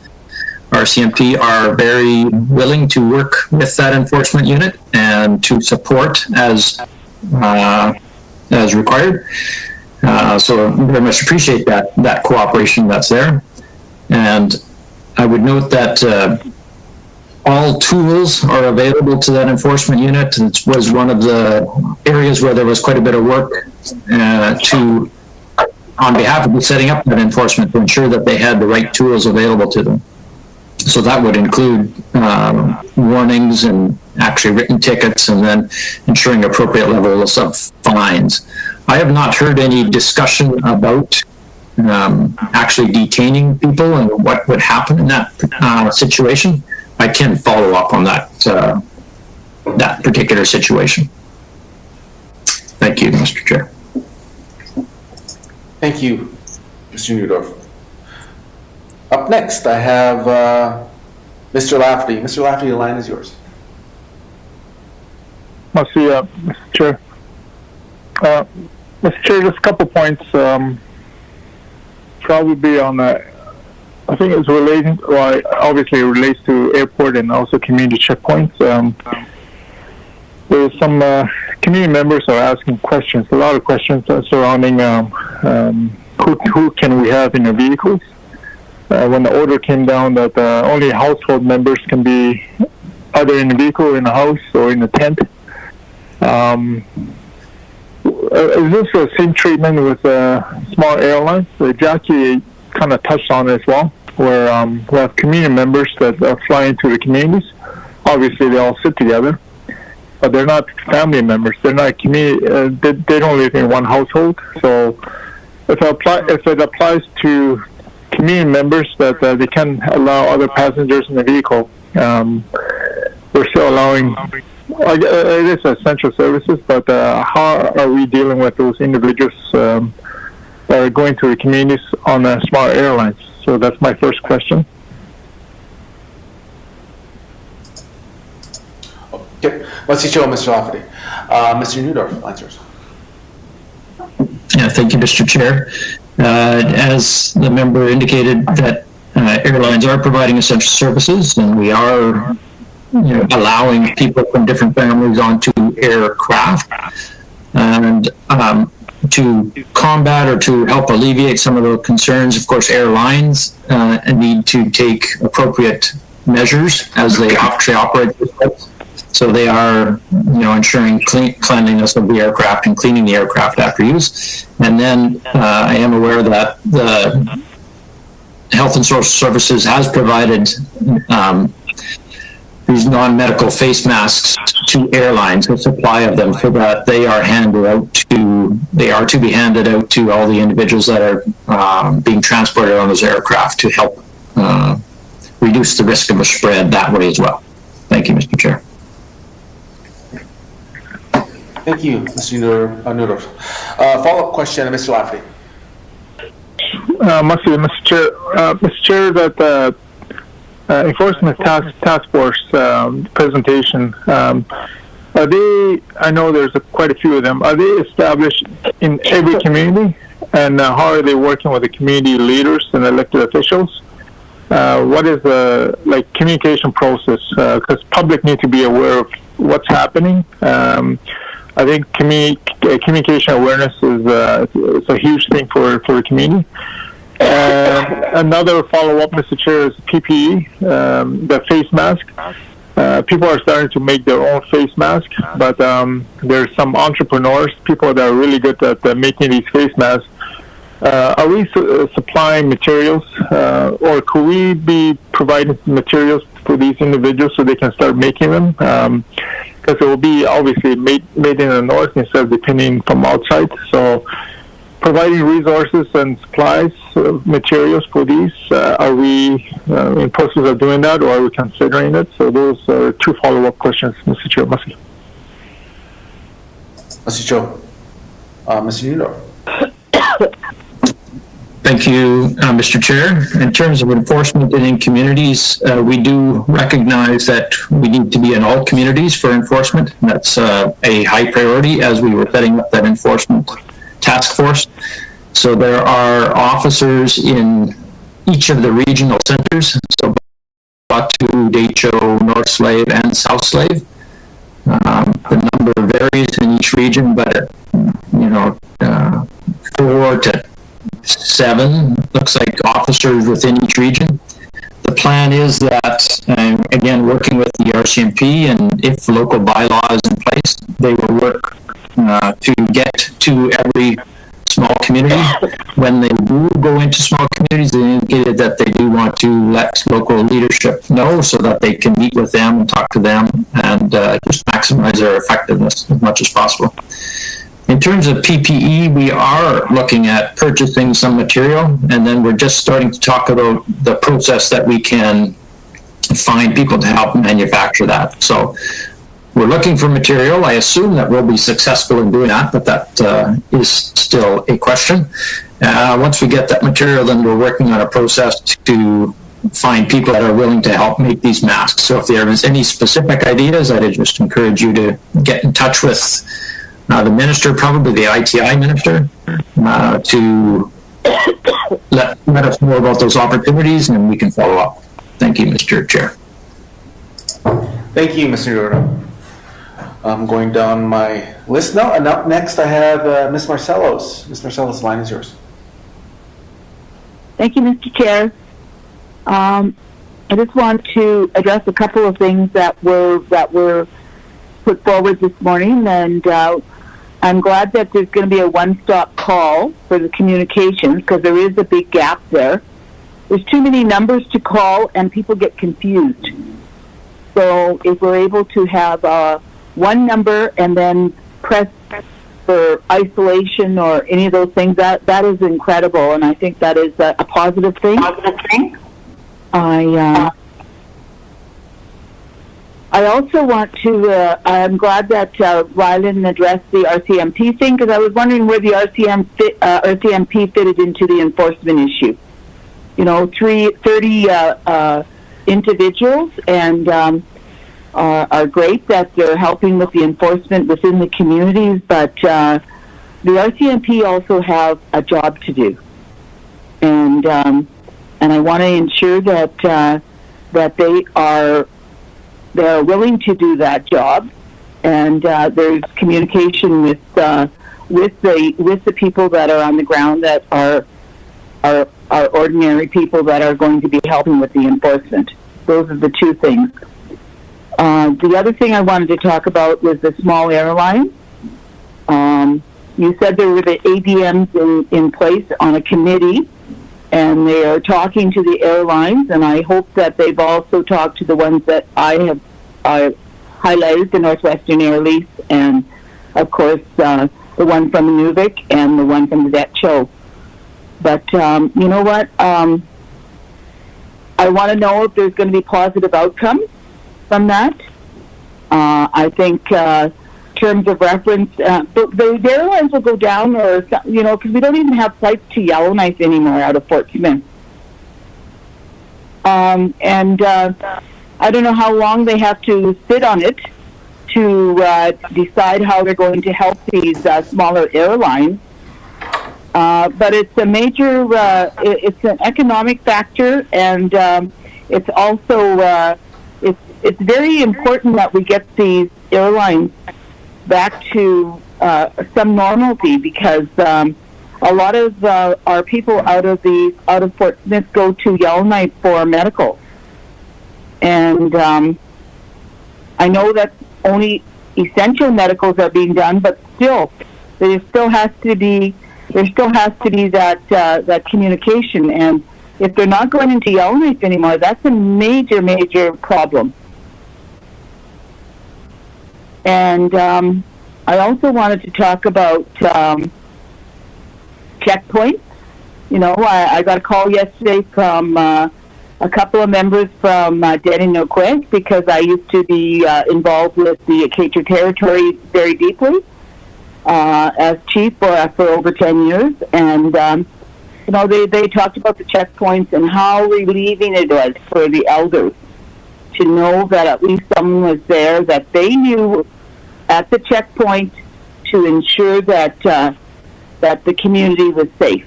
RCMP are very willing to work with that enforcement unit and to support as required. So I very much appreciate that cooperation that's there. And I would note that all tools are available to that enforcement unit. It was one of the areas where there was quite a bit of work on behalf of setting up that enforcement to ensure that they had the right tools available to them. So that would include warnings and actually written tickets, and then ensuring appropriate levels of fines. I have not heard any discussion about actually detaining people and what would happen in that situation. I can follow up on that particular situation. Thank you, Mr. Chair. Thank you, Mr. Neudorf. Up next, I have Mr. Lafferty. Mr. Lafferty, the line is yours. Merci, Mr. Chair. Mr. Chair, just a couple points. Probably on I think it's relating, well, obviously it relates to airport and also community checkpoints. There's some community members are asking questions, a lot of questions surrounding who can we have in the vehicles. When the order came down that only household members can be either in the vehicle, in the house, or in the tent. Is this the same treatment with small airlines? Jackie kind of touched on it as well, where we have community members that are flying to the communities. Obviously, they all sit together, but they're not family members. They're not community. They don't live in one household. So, if it applies to community members that they can allow other passengers in the vehicle, we're still allowing. It is essential services, but how are we dealing with those individuals that are going to the communities on small airlines? So that's my first question. Okay, let's see, Mr. Lafferty. Mr. Neudorf, line's yours. Yeah, thank you, Mr. Chair. As the member indicated, that airlines are providing essential services, and we are allowing people from different families onto aircraft, and to combat or to help alleviate some of the concerns. Of course, airlines need to take appropriate measures as they actually operate the flights. So they are, ensuring cleanliness of the aircraft and cleaning the aircraft after use. And then I am aware that the Health and Social Services has provided these non-medical face masks to airlines, a supply of them, so that they are to be handed out to all the individuals that are being transported on those aircraft to help reduce the risk of a spread that way as well. Thank you, Mr. Chair. Thank you, Mr. Neudorf. Follow-up question, Mr. Lafferty. Mr. Chair, that enforcement task force presentation. Are they? I know there's quite a few of them. Are they established in every community? And how are they working with the community leaders and elected officials? What is the communication process? Because public need to be aware of what's happening. I think communication awareness is a huge thing for the community. Another follow-up, Mr. Chair, is PPE, the face mask. People are starting to make their own face mask, but there's some entrepreneurs, people that are really good at making these face masks. Are we supplying materials, or could we be providing materials for these individuals so they can start making them? Because it will be obviously made in the north instead of depending from outside. So providing resources and supplies, materials for these, are we in process of doing that, or are we considering it? So those are two follow-up questions, Mr. Chair. Mr. Cho. Mr. Neudorf. Thank you, Mr. Chair. In terms of enforcement in communities, we do recognize that we need to be in all communities for enforcement. That's a high priority as we were setting up that enforcement task force. So there are officers in each of the regional centers, so Batu, Decho, North Slave, and South Slave. The number varies in each region, but 4 to 7 looks like officers within each region. The plan is that, again, working with the RCMP, and if local bylaw is in place, they will work to get to every small community. When they do go into small communities, they indicated that they do want to let local leadership know so that they can meet with them and talk to them and just maximize their effectiveness as much as possible. In terms of PPE, we are looking at purchasing some material, and then we're just starting to talk about the process that we can find people to help manufacture that. So we're looking for material. I assume that we'll be successful in doing that, but that is still a question. Once we get that material, then we're working on a process to find people that are willing to help make these masks. So if there is any specific ideas, I'd just encourage you to get in touch with the minister, probably the ITI minister, to let us know about those opportunities, and we can follow up. Thank you, Mr. Chair. Thank you, Mr. Neudorf. I'm going down my list now, and up next I have Ms. Marcellos. Ms. Marcellos, the line is yours. Thank you, Mr. Chair. I just want to address a couple of things that were put forward this morning, and I'm glad that there's going to be a one-stop call for the communications, because there is a big gap there. There's too many numbers to call, and people get confused. So if we're able to have one number and then press for isolation or any of those things, that is incredible, and I think that is a positive thing. I also want to, I'm glad that Rylan addressed the RCMP thing, because I was wondering where the RCMP fitted into the enforcement issue. 30 individuals, and are great that they're helping with the enforcement within the communities, but the RCMP also have a job to do. And I want to ensure that they are willing to do that job, and there's communication with the people that are on the ground that are ordinary people that are going to be helping with the enforcement. Those are the two things. The other thing I wanted to talk about was the small airlines. You said there were the ADMs in place on a committee, and they are talking to the airlines, and I hope that they've also talked to the ones that I have highlighted, the Northwestern Air Lease, and of course the one from Inuvik and the one from the Decho. But you know what? I want to know if there's going to be positive outcomes from that. I think terms of reference, the airlines will go down, or because we don't even have flights to Yellowknife anymore out of Fort Smith. and I don't know how long they have to sit on it to decide how they're going to help these smaller airlines. But it's a major, it's an economic factor, and it's also, it's very important that we get these airlines back to some normalcy, because a lot of our people out of Fort Smith go to Yellowknife for medical, and I know that only essential medicals are being done, but still, there still has to be that communication. And if they're not going into Yellowknife anymore, that's a major, major problem. And I also wanted to talk about checkpoints. You know, I got a call yesterday from a couple of members from Denny-Noqueg, because I used to be involved with the Acacia Territory very deeply as chief for over 10 years. And, you know, they talked about the checkpoints and how relieving it was for the elders to know that at least someone was there that they knew at the checkpoint to ensure that that the community was safe.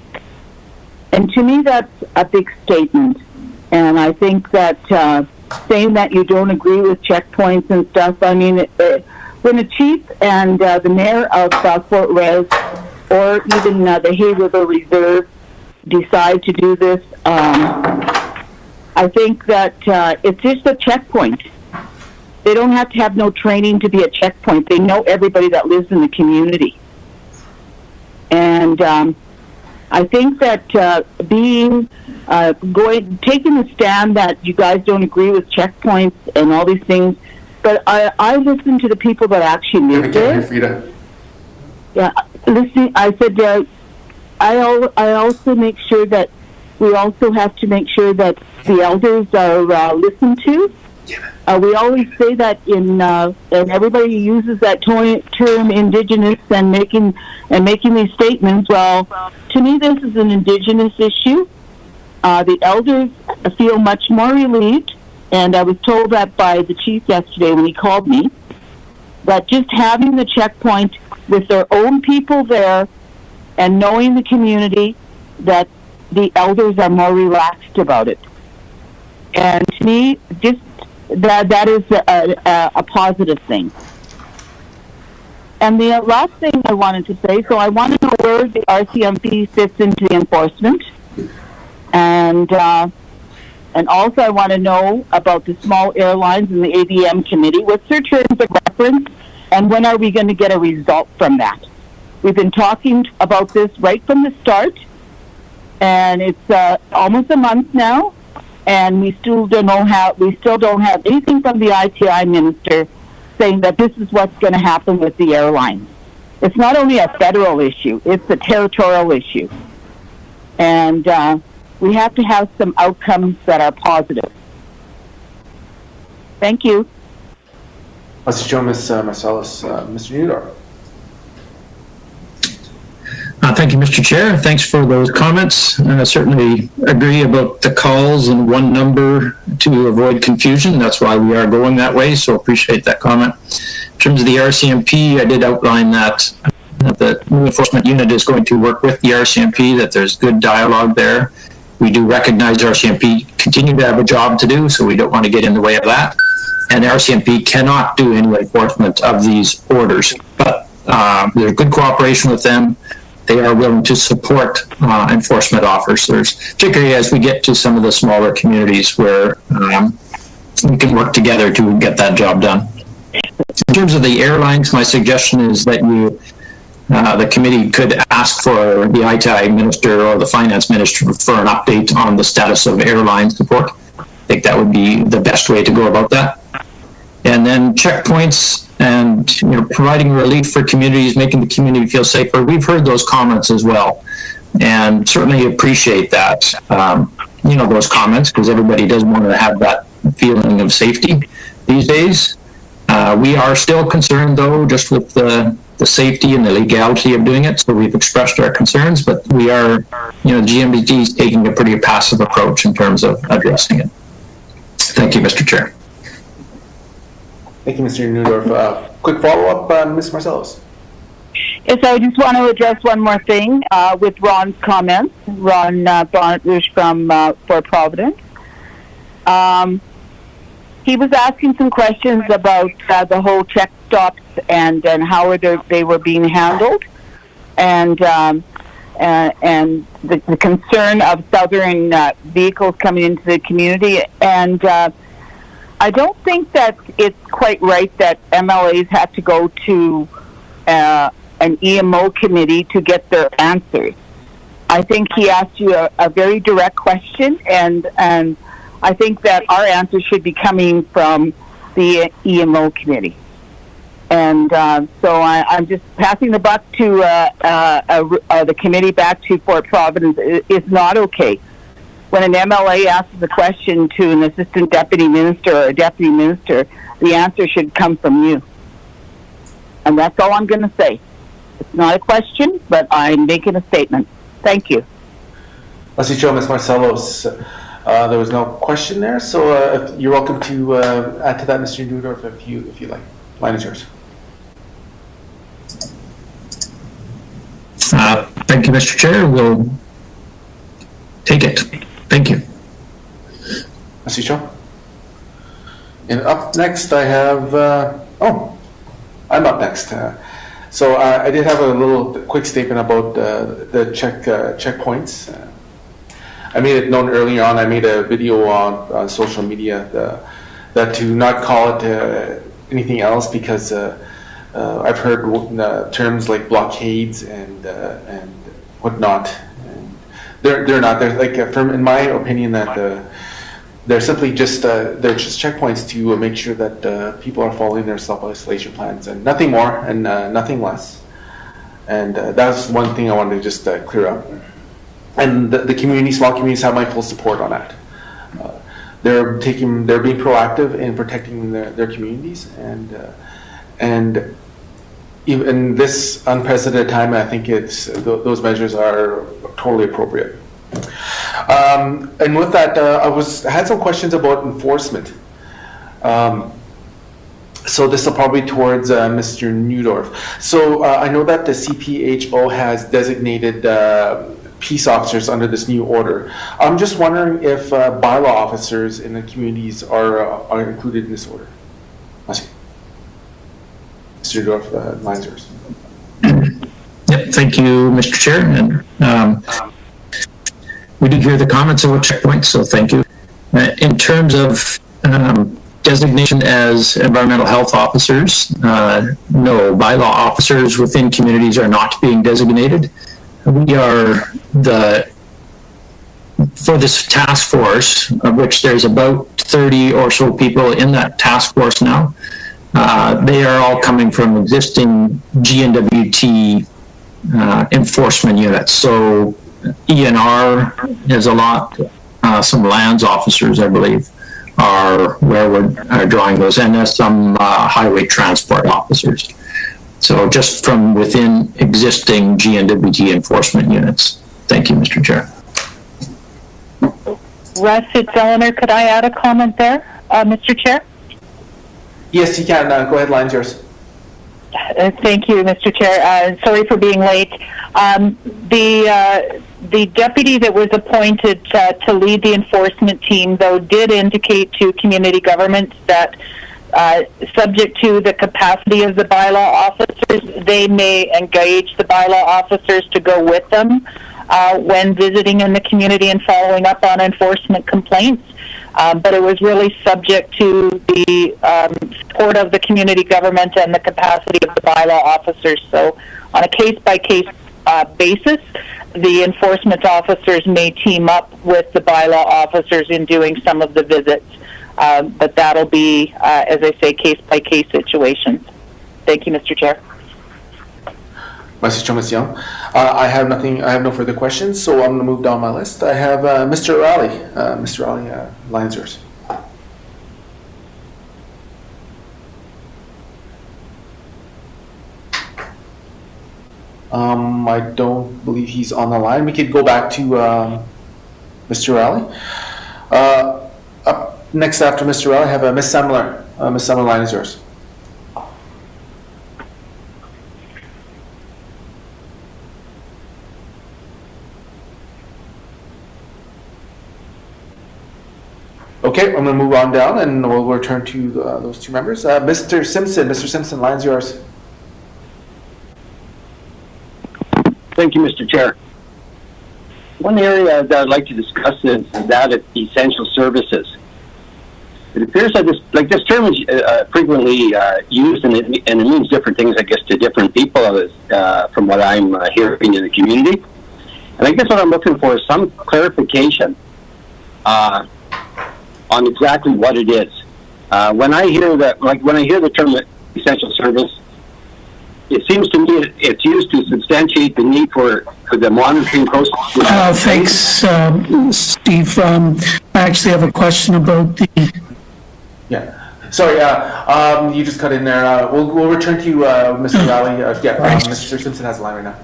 And to me, that's a big statement. And I think that saying that you don't agree with checkpoints and stuff, I mean, when a chief and the mayor of Fort Res, or even the Hay River Reserve, decide to do this, I think that it's just a checkpoint. They don't have to have no training to be a checkpoint. They know everybody that lives in the community. And I think that taking the stand that you guys don't agree with checkpoints and all these things, but I listen to the people that actually live there. Yeah, listening. I said I also make sure that we also have to make sure that the elders are listened to. We always say that and everybody uses that term Indigenous and making these statements. Well, to me, this is an Indigenous issue. The elders feel much more relieved, and I was told that by the chief yesterday when he called me, that just having the checkpoint with their own people there and knowing the community, that the elders are more relaxed about it. And to me, just that is a positive thing. And the last thing I wanted to say, so I want to know where the RCMP fits into the enforcement, and also I want to know about the small airlines and the ABM committee. What's their terms of reference, and when are we going to get a result from that? We've been talking about this right from the start, and it's almost a month now, and we still don't have anything from the ITI minister saying that this is what's going to happen with the airlines. It's not only a federal issue, it's a territorial issue. And we have to have some outcomes that are positive. Thank you. Let's join Ms. Marcellus. Mr. Neudorf. Thank you, Mr. Chair. Thanks for those comments. I certainly agree about the calls and one number to avoid confusion. That's why we are going that way, so appreciate that comment. In terms of the RCMP, I did outline that the new enforcement unit is going to work with the RCMP, that there's good dialogue there. We do recognize RCMP continue to have a job to do, so we don't want to get in the way of that. And the RCMP cannot do any enforcement of these orders, but there's good cooperation with them. They are willing to support enforcement officers, particularly as we get to some of the smaller communities where we can work together to get that job done. In terms of the airlines, my suggestion is that the committee could ask for the ITI minister or the finance minister for an update on the status of airline support. I think that would be the best way to go about that. And then checkpoints and providing relief for communities, making the community feel safer. We've heard those comments as well, and certainly appreciate that. Those comments, because everybody does want to have that feeling of safety these days. We are still concerned, though, just with the safety and the legality of doing it. So we've expressed our concerns, but we are, GMBT is taking a pretty passive approach in terms of addressing it. Thank you, Mr. Chair. Thank you, Mr. Neudorf. Quick follow-up, Ms. Marcellos. Yes, I just want to address one more thing with Ron's comments. Ron Bonnet from Fort Providence. He was asking some questions about the whole check stops and how they were being handled, and the concern of southern vehicles coming into the community. And I don't think that it's quite right that MLAs have to go to an EMO committee to get their answers. I think he asked you a very direct question, and I think that our answer should be coming from the EMO committee. And so I'm just passing the buck to the committee back to Fort Providence. It's not okay when an MLA asks a question to an assistant deputy minister or a deputy minister. The answer should come from you. And that's all I'm going to say. It's not a question, but I'm making a statement. Thank you. Ms. Marcellos, there was no question there, so you're welcome to add to that, Mr. Neudorf, if you like. Line is yours. Thank you, Mr. Chair. We'll take it. Thank you. Ms. Cho. And up next, I have. I'm up next. So I did have a little quick statement about the checkpoints. I made it known earlier on. I made a video on social media that to not call it anything else because I've heard terms like blockades and whatnot. And they're not. They're like, in my opinion, that they're simply just checkpoints to make sure that people are following their self-isolation plans, and nothing more and nothing less. And that's one thing I wanted to just clear up. And the community, small communities, have my full support on that. They're being proactive in protecting their communities, and even in this unprecedented time, I think those measures are totally appropriate. And with that, I had some questions about enforcement. So this will probably towards Mr. Neudorf. So I know that the CPHO has designated peace officers under this new order. I'm just wondering if bylaw officers in the communities are included in this order. Mr. Neudorf, line's yours. Yep, thank you, Mr. Chair. And we did hear the comments about checkpoints, so thank you. In terms of designation as environmental health officers, no, bylaw officers within communities are not being designated. We are for this task force, of which there's about 30 or so people in that task force now. They are all coming from existing GNWT enforcement units. So ENR is a lot, some lands officers, I believe, are where we're drawing those, and there's some highway transport officers. So just from within existing GNWT enforcement units. Thank you, Mr. Chair. Russ, it's Eleanor. Could I add a comment there, Mr. Chair? Yes, you can. Go ahead, line's yours. Thank you, Mr. Chair. Sorry for being late. The deputy that was appointed to lead the enforcement team, though, did indicate to community governments that subject to the capacity of the bylaw officers, they may engage the bylaw officers to go with them when visiting in the community and following up on enforcement complaints. But it was really subject to the support of the community government and the capacity of the bylaw officers. So on a case-by-case basis, the enforcement officers may team up with the bylaw officers in doing some of the visits. But that'll be, as I say, case-by-case situations. Thank you, Mr. Chair. I have nothing. I have no further questions, so I'm going to move down my list. I have Mr. Raleigh. Mr. Raleigh, line's yours. I don't believe he's on the line. We could go back to Mr. Raleigh. Next, after Mr. Rell, I have Ms. Semler. Ms. Semler, line is yours. Okay, I'm going to move on down and we'll return to those two members. Mr. Simpson. Mr. Simpson, line's yours. Thank you, Mr. Chair. One area that I'd like to discuss is that of essential services. It appears that this term is frequently used, and it means different things, I guess, to different people, from what I'm hearing in the community. And I guess what I'm looking for is some clarification on exactly what it is. When I hear the term essential service, it seems to me it's used to substantiate the need for the monitoring process. Thanks, Steve. I actually have a question about the... Yeah. Sorry, you just cut in there. We'll return to you, Mr. Rowley. Mr. Simpson has a line right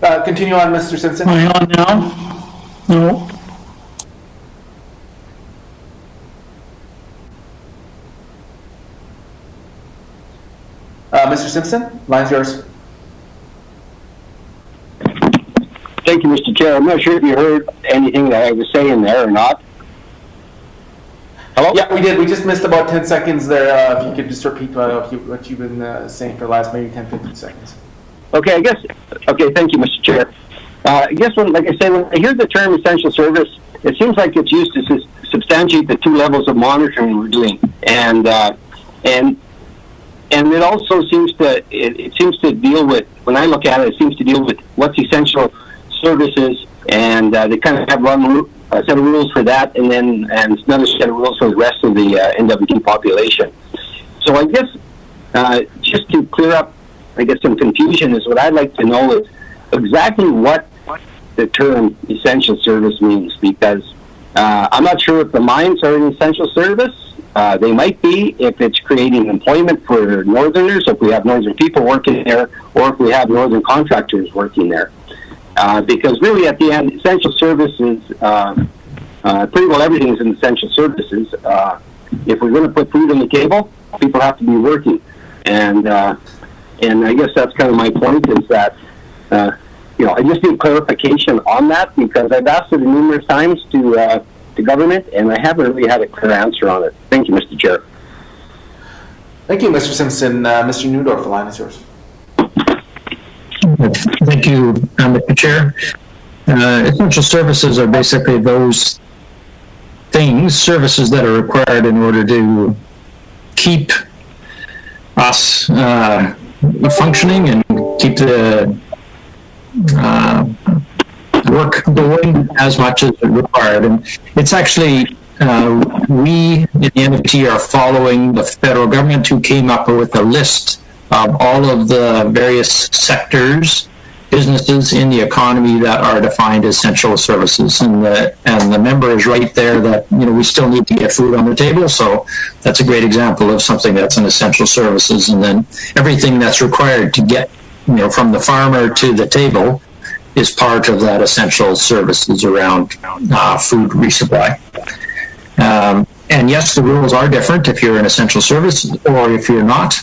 now. Continue on, Mr. Simpson. Am I on now? No. Mr. Simpson, line's yours. Thank you, Mr. Chair. I'm not sure if you heard anything that I was saying there or not. Hello? Yeah, we did. We just missed about 10 seconds there. If you could just repeat what you've been saying for the last maybe 10, 15 seconds. Okay, thank you, Mr. Chair. I guess when I hear the term essential service, it seems like it's used to substantiate the two levels of monitoring we're doing. And it also seems to deal with, when I look at it, it seems to deal with what's essential services, and they kind of have a set of rules for that, and another set of rules for the rest of the NWT population. So I guess just to clear up, some confusion is what I'd like to know is exactly what the term essential service means, because I'm not sure if the mines are an essential service. They might be if it's creating employment for Northerners, if we have Northern people working there, or if we have Northern contractors working there. Because really at the end, essential services, pretty well everything is in essential services. If we're going to put food on the table, people have to be working. And I guess that's kind of my point, is that, I just need clarification on that, because I've asked it numerous times to government, and I haven't really had a clear answer on it. Thank you, Mr. Chair. Thank you, Mr. Simpson. Mr. Neudorf, the line is yours. Thank you, Mr. Chair. Essential services are basically those services that are required in order to keep us functioning and keep the work going as much as required. And it's actually, we in the NFT are following the federal government, who came up with a list of all of the various sectors, businesses in the economy that are defined as essential services. And the member is right there that, we still need to get food on the table. So that's a great example of something that's an essential services. And then everything that's required to get, from the farmer to the table is part of that essential services around food resupply. And yes, the rules are different if you're an essential service or if you're not.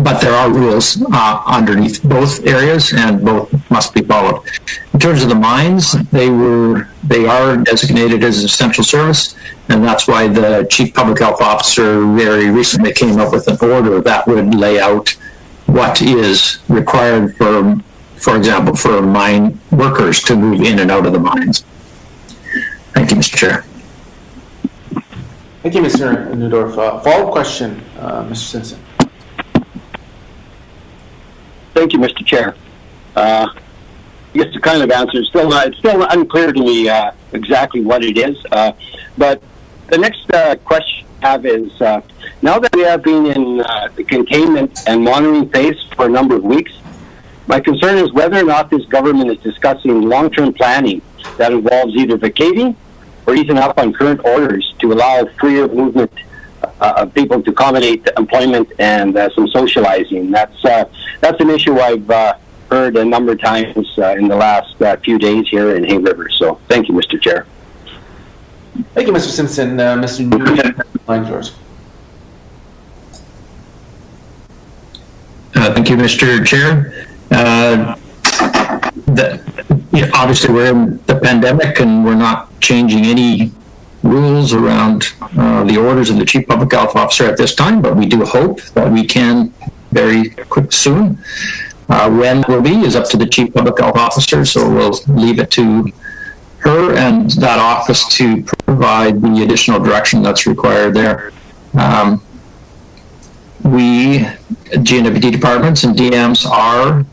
But there are rules underneath both areas, and both must be followed. In terms of the mines, they are designated as an essential service, and that's why the Chief Public Health Officer very recently came up with an order that would lay out what is required for example, for mine workers to move in and out of the mines. Thank you, Mr. Chair. Thank you, Mr. Neudorf. Follow-up question, Mr. Simpson. Thank you, Mr. Chair. I guess the kind of answer is still unclear to me exactly what it is. But the next question I have is, now that we have been in the containment and monitoring phase for a number of weeks, my concern is whether or not this government is discussing long-term planning that involves either vacating or easing up on current orders to allow freer movement of people to accommodate employment and some socializing. That's an issue I've heard a number of times in the last few days here in Hay River. So thank you, Mr. Chair. Thank you, Mr. Simpson. Mr. Newdorf, line's yours. Thank you, Mr. Chair. Obviously, we're in the pandemic and we're not changing any rules around the orders of the Chief Public Health Officer at this time, but we do hope that we can very quick soon. When it will be is up to the Chief Public Health Officer, so we'll leave it to her and that office to provide the additional direction that's required there. We, GNWD departments and DMs are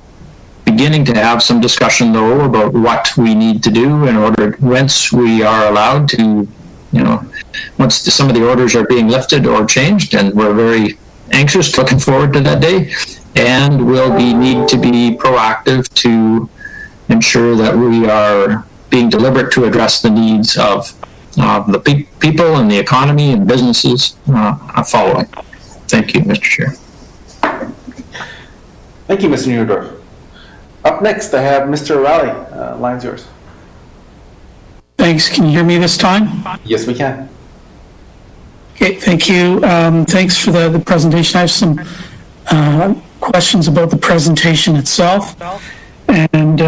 beginning to have some discussion, though, about what we need to do in order, once we are allowed to, once some of the orders are being lifted or changed, and we're very anxious, looking forward to that day, and need to be proactive to ensure that we are being deliberate to address the needs of the people and the economy and businesses following. Thank you, Mr. Chair. Thank you, Mr. Neudorf. Up next, I have Mr. O'Reilly. Line's yours. Thanks. Can you hear me this time? Yes, we can. Okay, thank you. Thanks for the presentation. I have some questions about the presentation itself. And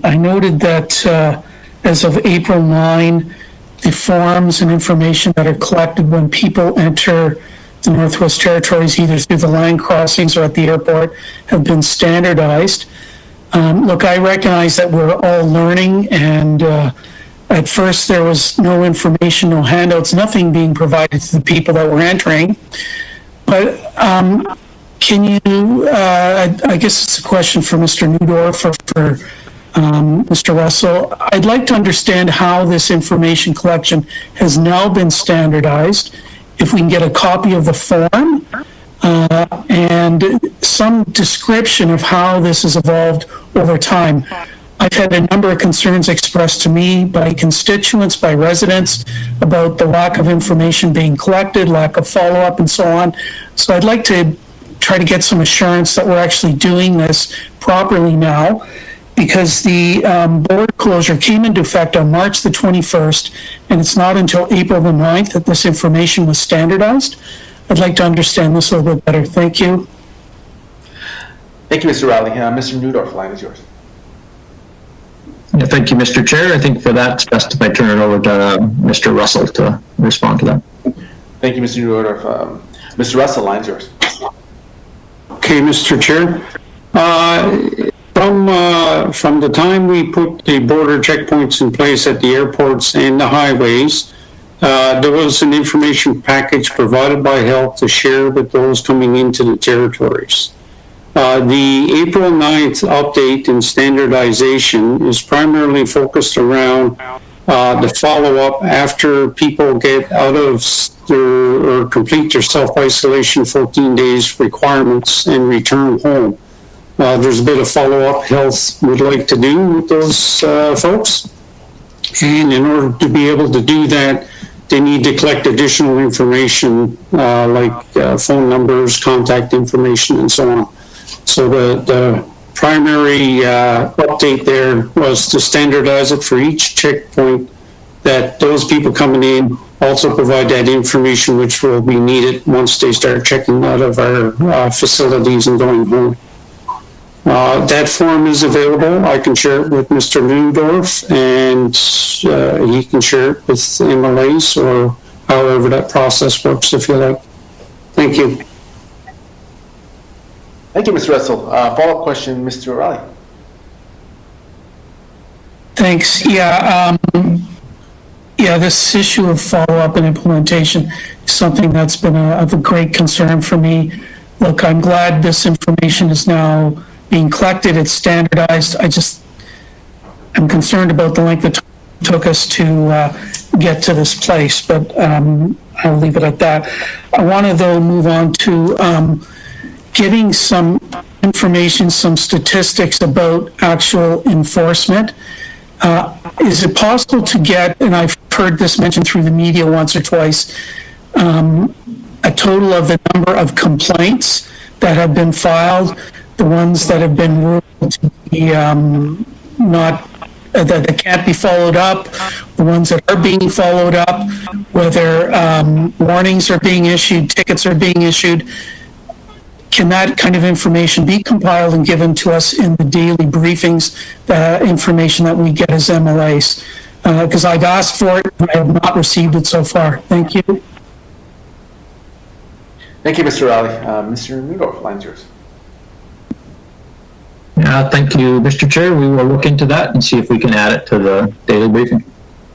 I noted that as of April 9, the forms and information that are collected when people enter the Northwest Territories, either through the line crossings or at the airport, have been standardized. Look, I recognize that we're all learning, and at first there was no information, no handouts, nothing being provided to the people that were entering. But can you, I guess it's a question for Mr. Neudorf or for Mr. Russell. I'd like to understand how this information collection has now been standardized, if we can get a copy of the form, and some description of how this has evolved over time. I've had a number of concerns expressed to me by constituents, by residents, about the lack of information being collected, lack of follow-up, and so on. So I'd like to try to get some assurance that we're actually doing this properly now, because the border closure came into effect on March the 21st, and it's not until April the 9th that this information was standardized. I'd like to understand this a little bit better. Thank you. Thank you, Mr. O'Reilly. Mr. Neudorf, line is yours. Yeah, thank you, Mr. Chair. I think for that, it's best if I turn it over to Mr. Russell to respond to that. Thank you, Mr. Neudorf. Mr. Russell, line's yours. Okay, Mr. Chair. From the time we put the border checkpoints in place at the airports and the highways, there was an information package provided by Health to share with those coming into the territories. The April 9th update and standardization is primarily focused around the follow-up after people get out of or complete their self-isolation 14 days requirements and return home. There's a bit of follow-up Health would like to do with those folks. And in order to be able to do that, they need to collect additional information like phone numbers, contact information, and so on. So the primary update there was to standardize it for each checkpoint, that those people coming in also provide that information which will be needed once they start checking out of our facilities and going home. That form is available. I can share it with Mr. Neudorf, and he can share it with MLAs or however that process works, if you like. Thank you. Thank you, Mr. Russell. Follow-up question, Mr. O'Reilly. Thanks. Yeah, this issue of follow-up and implementation is something that's been of a great concern for me. Look, I'm glad this information is now being collected, it's standardized. I'm concerned about the length of time it took us to get to this place, but I'll leave it at that. I want to, though, move on to getting some information, some statistics about actual enforcement. Is it possible to get, and I've heard this mentioned through the media once or twice, a total of the number of complaints that have been filed, the ones that have been ruled to be not that can't be followed up, the ones that are being followed up, whether warnings are being issued, tickets are being issued. Can that kind of information be compiled and given to us in the daily briefings, the information that we get as MLAs? Because I've asked for it and I have not received it so far. Thank you. Thank you, Mr. Raleigh. Mr. Neudorf, line's yours. Thank you, Mr. Chair. We will look into that and see if we can add it to the daily briefing.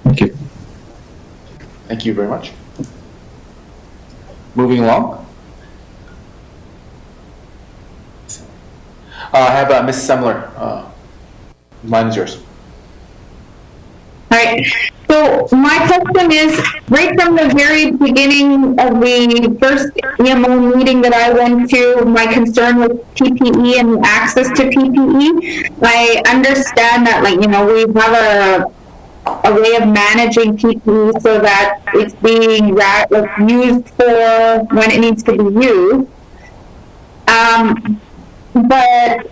Thank you. Thank you very much. Moving along. I have Ms. Semler. Line is yours. All right. So my question is, right from the very beginning of the first EMO meeting that I went to, my concern was PPE and access to PPE. I understand that, like, you know, we have a way of managing PPE so that it's being used for when it needs to be used. But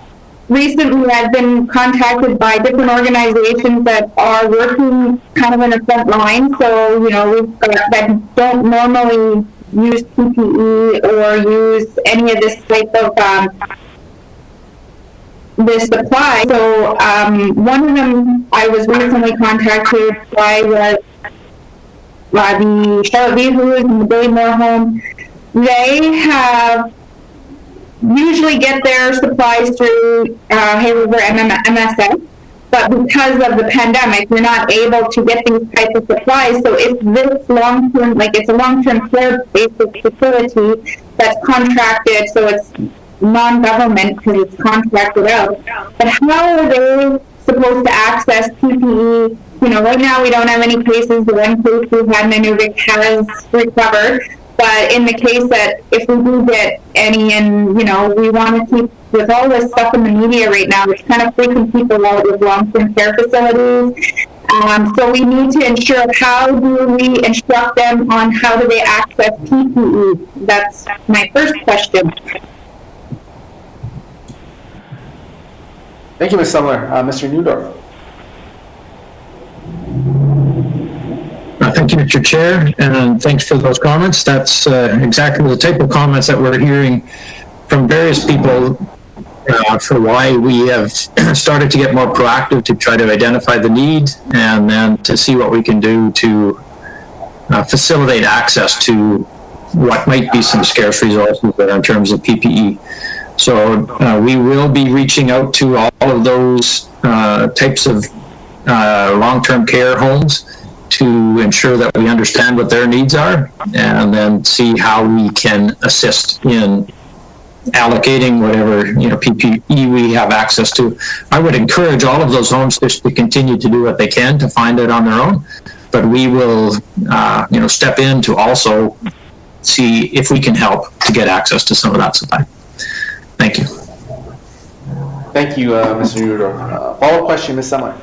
recently I've been contacted by different organizations that are working kind of in the front line. So, you know, we've got that don't normally use PPE or use any of this type of this supply. So one of them I was recently contacted by was the Charlotte Views and the Billy Moore Home. They have usually get their supplies through Hay River MSS, but because of the pandemic, we're not able to get these types of supplies. So it's this long-term, like it's a long-term care-based facility that's contracted, so it's non-government because it's contracted out. But how are they supposed to access PPE? You know, right now we don't have any cases. The one case we've had in Inuvik has recovered. But in the case that if we do get any, and, you know, we want to keep, with all this stuff in the media right now, it's kind of freaking people out with long-term care facilities. So we need to ensure, how do we instruct them on how do they access PPE? That's my first question. Thank you, Ms. Sumler. Mr. Neudorf. Thank you, Mr. Chair, and thanks for those comments. That's exactly the type of comments that we're hearing from various people for why we have started to get more proactive to try to identify the need and then to see what we can do to facilitate access to what might be some scarce resources there in terms of PPE. So we will be reaching out to all of those types of long-term care homes to ensure that we understand what their needs are and then see how we can assist in allocating whatever, you know, PPE we have access to. I would encourage all of those homes just to continue to do what they can to find it on their own, but we will, you know, step in to also see if we can help to get access to some of that supply. Thank you. Thank you, Mr. Neudorf. Follow-up question, Ms. Sumler.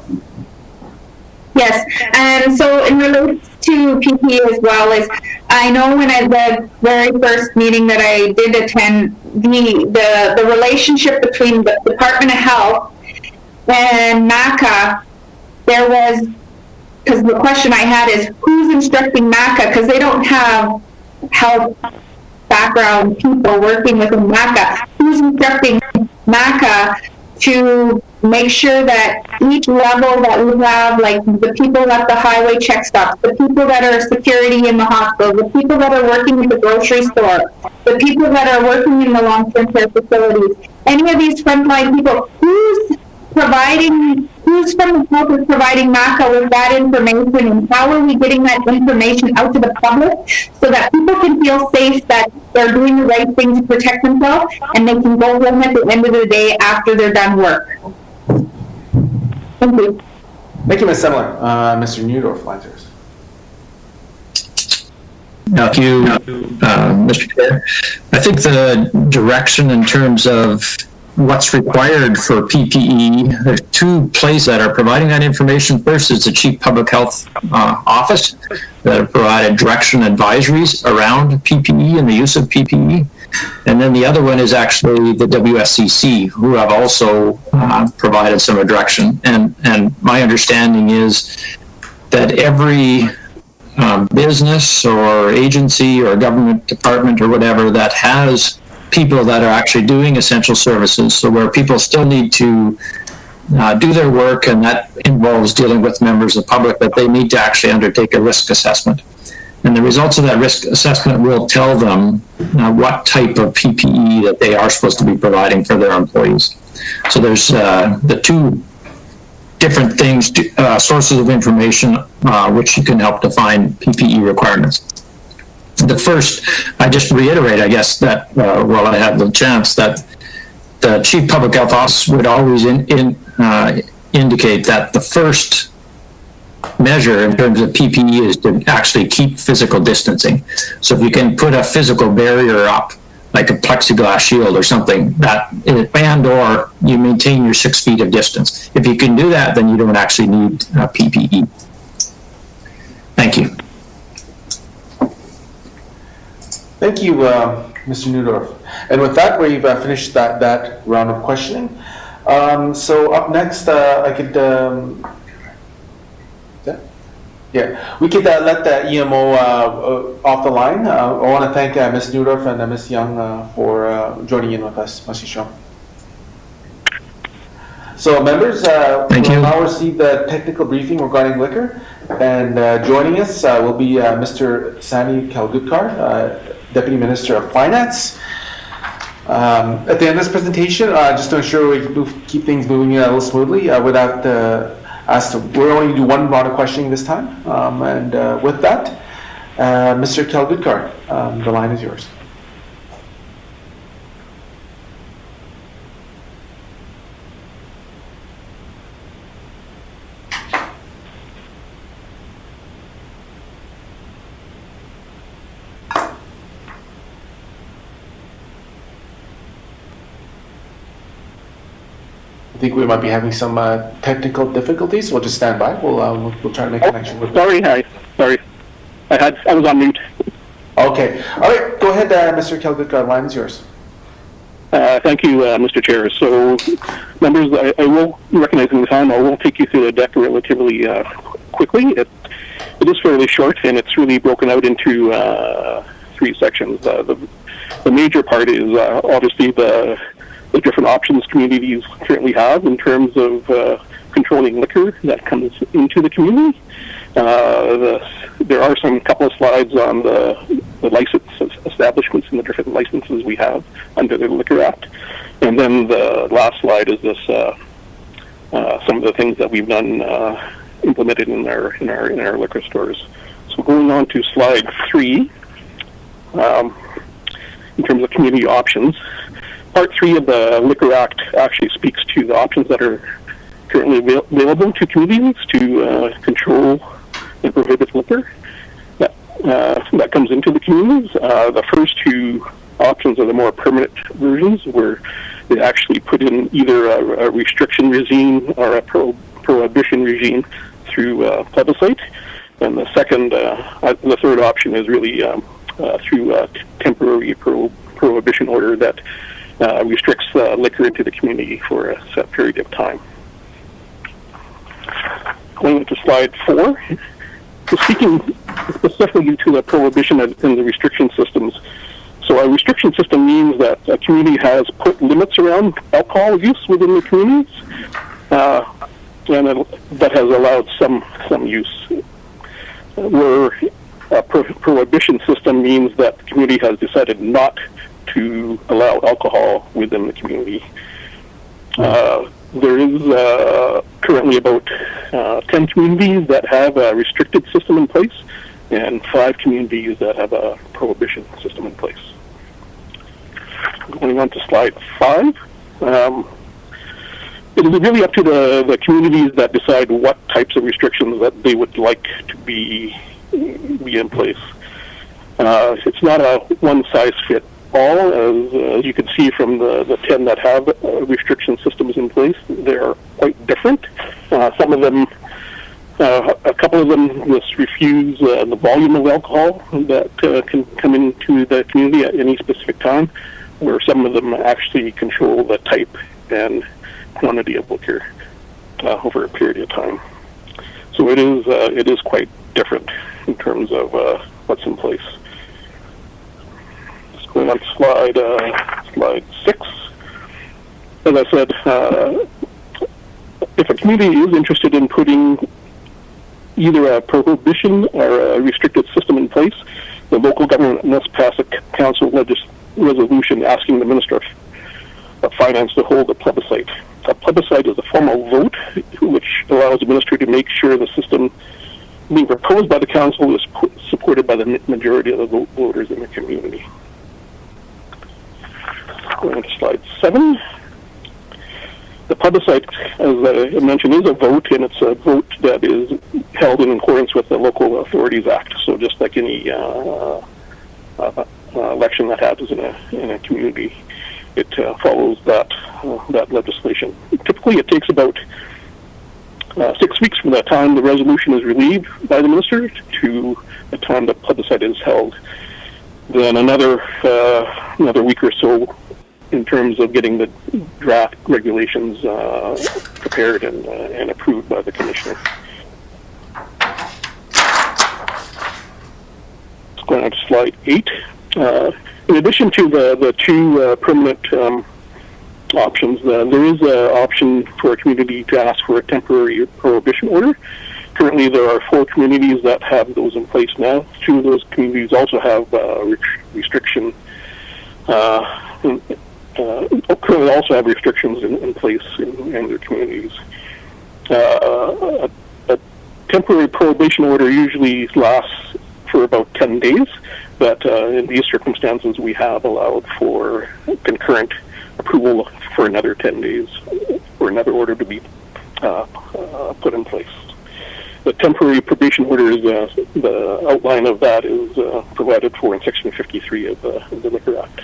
Yes, and so in relation to PPE as well, is I know when at the very first meeting that I did attend, the relationship between the Department of Health and MACA, there was, because the question I had is, who's instructing MACA, because they don't have health background people working within MACA. Who's instructing MACA to make sure that each level that we have, like the people at the highway check stops, the people that are security in the hospital, the people that are working at the grocery store, the people that are working in the long-term care facilities, any of these frontline people, who's from the health is providing MACA with that information, and how are we getting that information out to the public so that people can feel safe that they're doing the right thing to protect themselves and they can go home at the end of the day after they're done work. Thank you. Thank you, Ms. Semler. Mr. Neudorf, line yours. Thank you, Mr. Chair. I think the direction in terms of what's required for PPE, there's two places that are providing that information. First is the Chief Public Health Office that have provided direction advisories around PPE and the use of PPE. And then the other one is actually the WSCC, who have also provided some direction. And my understanding is that every business or agency or government department or whatever that has people that are actually doing essential services, so where people still need to do their work, and that involves dealing with members of the public, that they need to actually undertake a risk assessment. And the results of that risk assessment will tell them what type of PPE that they are supposed to be providing for their employees. So there's the two different things, sources of information, which you can help define PPE requirements. The first, I just reiterate, I guess, that while I have the chance, that the Chief Public Health Officer would always indicate that the first measure in terms of PPE is to actually keep physical distancing. So if you can put a physical barrier up, like a plexiglass shield or something, and or you maintain your 6 feet of distance. If you can do that, then you don't actually need PPE. Thank you. Thank you, Mr. Neudorf. And with that, we've finished that round of questioning. So up next, I could, we could let the EMO off the line. I want to thank Ms. Neudorf and Ms. Young for joining in with us. Merci, Sean. So members, we'll now receive the technical briefing regarding liquor. And joining us will be Mr. Sami Kalgutkar, Deputy Minister of Finance. At the end of this presentation, just to ensure we keep things moving a little smoothly, without we're only going to do one round of questioning this time. And with that, Mr. Kalgutkar, the line is yours. I think we might be having some technical difficulties. We'll just stand by. We'll try to make a connection with. Sorry. I was on mute. Okay. All right. Go ahead, Mr. Kalgutkar. Line is yours. Thank you, Mr. Chair. So, members, I will, recognizing the time, I will take you through the deck relatively quickly. It is fairly short, and it's really broken out into 3 sections. The major part is obviously the different options communities currently have in terms of controlling liquor that comes into the community. There are some couple of slides on the license establishments and the different licenses we have under the Liquor Act. And then the last slide is this some of the things that we've done implemented in our liquor stores. So going on to slide 3, in terms of community options, Part 3 of the Liquor Act actually speaks to the options that are currently available to communities to control and prohibit liquor that comes into the communities. The first 2 options are the more permanent versions, where they actually put in either a restriction regime or a prohibition regime through plebiscite. And the third option is really through a temporary prohibition order that restricts liquor into the community for a set period of time. Going into slide 4, speaking specifically to the prohibition and the restriction systems. So a restriction system means that a community has put limits around alcohol use within the communities, and that has allowed some use. Where a prohibition system means that the community has decided not to allow alcohol within the community. There is currently about 10 communities that have a restricted system in place, and 5 communities that have a prohibition system in place. Going on to slide 5. It is really up to the communities that decide what types of restrictions that they would like to be in place. It's not a one-size-fits-all. As you can see from the 10 that have restriction systems in place, they're quite different. Some of them A couple of them just refuse the volume of alcohol that can come into the community at any specific time, where some of them actually control the type and quantity of liquor over a period of time. So it is quite different in terms of what's in place. Just going on to slide 6. As I said, if a community is interested in putting either a prohibition or a restricted system in place, the local government must pass a council resolution asking the Minister of Finance to hold a plebiscite. A plebiscite is a formal vote which allows the Minister to make sure the system being proposed by the council is supported by the majority of the voters in the community. Going to slide 7. The plebiscite, as I mentioned, is a vote, and it's a vote that is held in accordance with the Local Authorities Act. So just like any election that happens in a community, it follows that legislation. Typically, it takes about 6 weeks from the time the resolution is relieved by the Minister to the time the plebiscite is held. Then another week or so in terms of getting the draft regulations prepared and approved by the Commissioner. Let's go on to slide 8. In addition to the two permanent options, there is an option for a community to ask for a temporary prohibition order. Currently, there are 4 communities that have those in place now. 2 of those communities also have restriction. Currently also have restrictions in place in their communities. A temporary prohibition order usually lasts for about 10 days, but in these circumstances we have allowed for concurrent approval for another 10 days for another order to be put in place. The temporary probation order is the outline of that is provided for in Section 53 of the Liquor Act.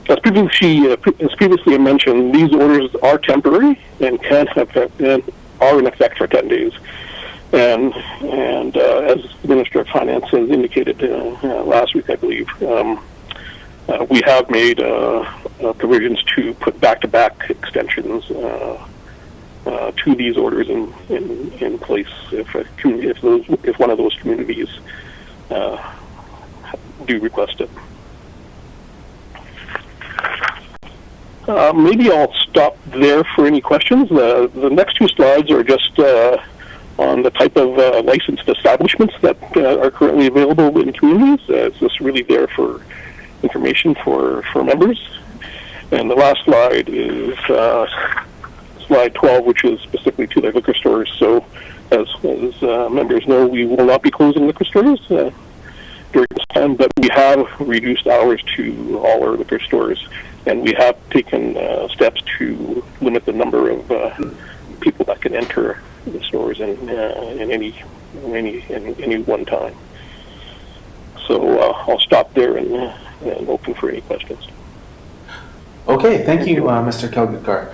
As previously mentioned, these orders are temporary and are in effect for 10 days. And as the Minister of Finance has indicated last week, I believe, we have made provisions to put back-to-back extensions to these orders in place if one of those communities do request it. Maybe I'll stop there for any questions. The next 2 slides are just on the type of licensed establishments that are currently available in communities. It's just really there for information for members. And the last slide is slide 12, which is specifically to the liquor stores. So as members know, we will not be closing liquor stores during this time, but we have reduced hours to all our liquor stores, and we have taken steps to limit the number of people that can enter the stores in any one time. So I'll stop there and open for any questions. Okay, thank you, Mr. Kalgutkar.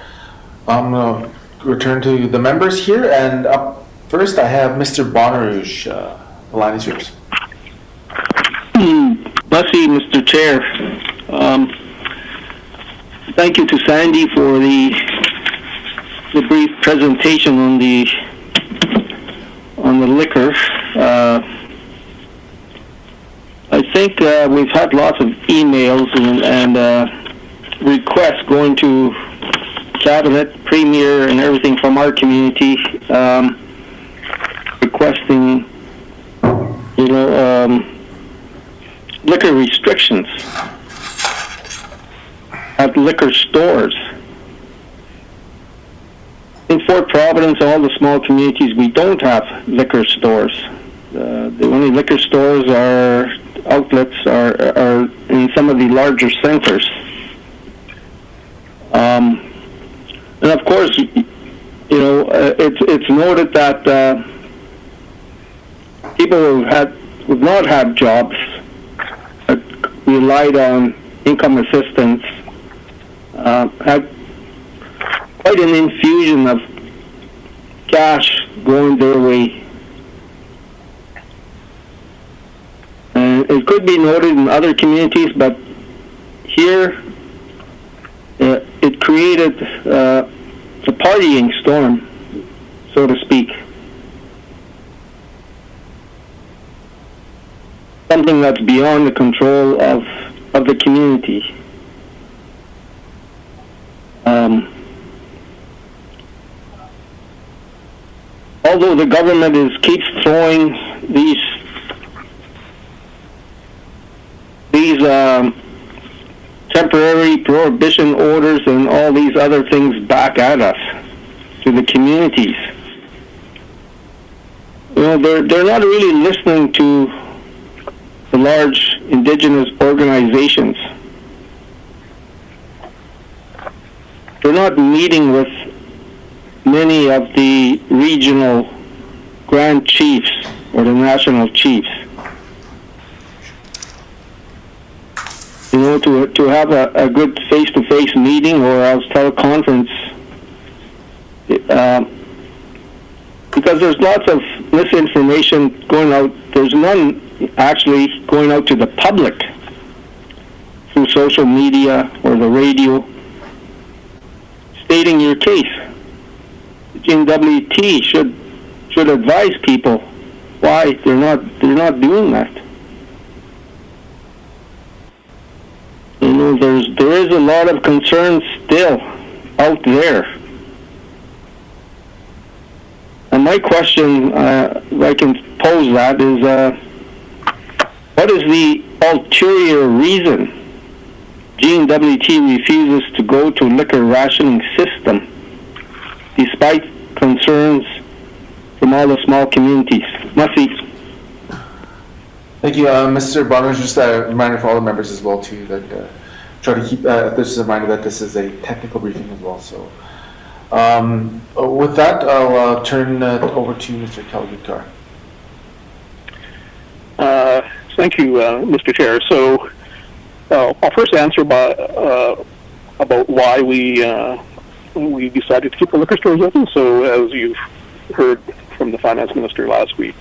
I'm going to return to the members here, and up first I have Mr. Bonnerouge. The line is yours. Bless you, Mr. Chair. Thank you to Sandy for the brief presentation on the liquor. I think we've had lots of emails and requests going to Cabinet, Premier, and everything from our community requesting, liquor restrictions at liquor stores. In Fort Providence, all the small communities, we don't have liquor stores. The only liquor stores outlets are in some of the larger centers. And of course, it's noted that people who've not had jobs relied on income assistance had quite an infusion of cash going their way. And it could be noted in other communities, but here it created a partying storm, so to speak. Something that's beyond the control of the community. Although the government keeps throwing these temporary prohibition orders and all these other things back at us, to the communities. You know, they're not really listening to the large indigenous organizations. They're not meeting with many of the regional grand chiefs or the national chiefs. You know, to have a good face-to-face meeting or else teleconference, because there's lots of misinformation going out. There's none actually going out to the public through social media or the radio, stating your case. The GNWT should advise people why they're not doing that. You know, there is a lot of concern still out there. And my question, if I can pose that, is what is the ulterior reason GNWT refuses to go to liquor rationing system despite concerns from all the small communities? Merci. Thank you, Mr. Bonner. Just a reminder for all the members as well too that try to keep this is a reminder that this is a technical briefing as well. So with that, I'll turn it over to Mr. Kalgutkar. Thank you, Mr. Chair. So I'll first answer about why we decided to keep the liquor stores open. So as you've heard from the finance minister last week,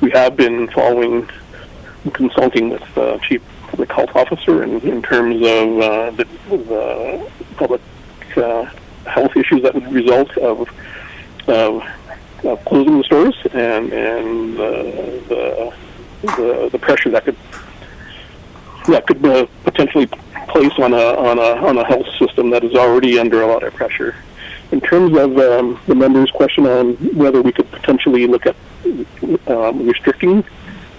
we have been consulting with Chief Public Health Officer in terms of the public health issues that would result of closing the stores and the pressure that could potentially place on a health system that is already under a lot of pressure. In terms of the member's question on whether we could potentially look at restricting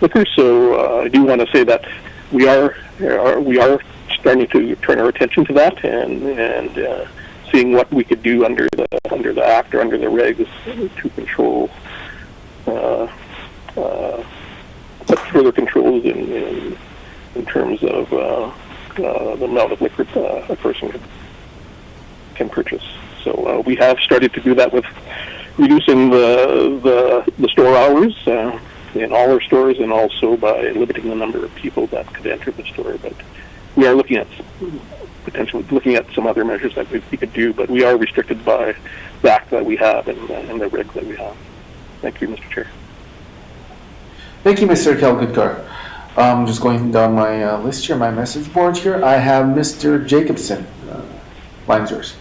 liquor, so I do want to say that we are starting to turn our attention to that and seeing what we could do under the act or under the regs to control further controls in terms of the amount of liquor a person can purchase. So we have started to do that with reducing the store hours in all our stores, and also by limiting the number of people that could enter the store. But we are potentially looking at some other measures that we could do, but we are restricted by the act that we have and the regs that we have. Thank you, Mr. Chair. Thank you, Mr. Kalgutkar. Just going down my list here, my message board here. I have Mr. Jacobson. Line's yours.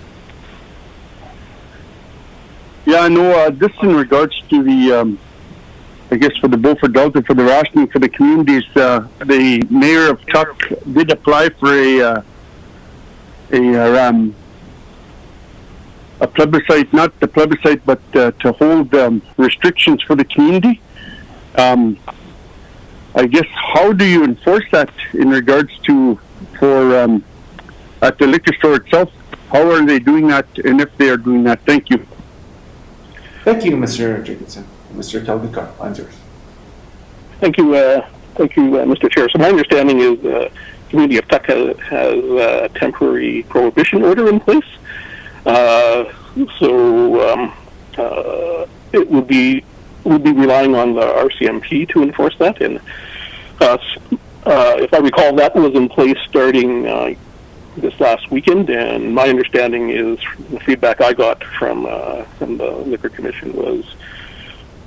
Yeah, I know. This in regards to the, I guess for the Beaufort Delta, for the rationing for the communities, the mayor of Tuck did apply for a plebiscite, not the plebiscite, but to hold restrictions for the community. I guess, how do you enforce that in regards to for at the liquor store itself? How are they doing that, and if they are doing that? Thank you. Thank you, Mr. Jacobson. Mr. Kalgutkar, line's yours. Thank you, Mr. Chair. So my understanding is the community of Tuck has a temporary prohibition order in place. It would be relying on the RCMP to enforce that. And if I recall, that was in place starting this last weekend, and my understanding is the feedback I got from the Liquor Commission was,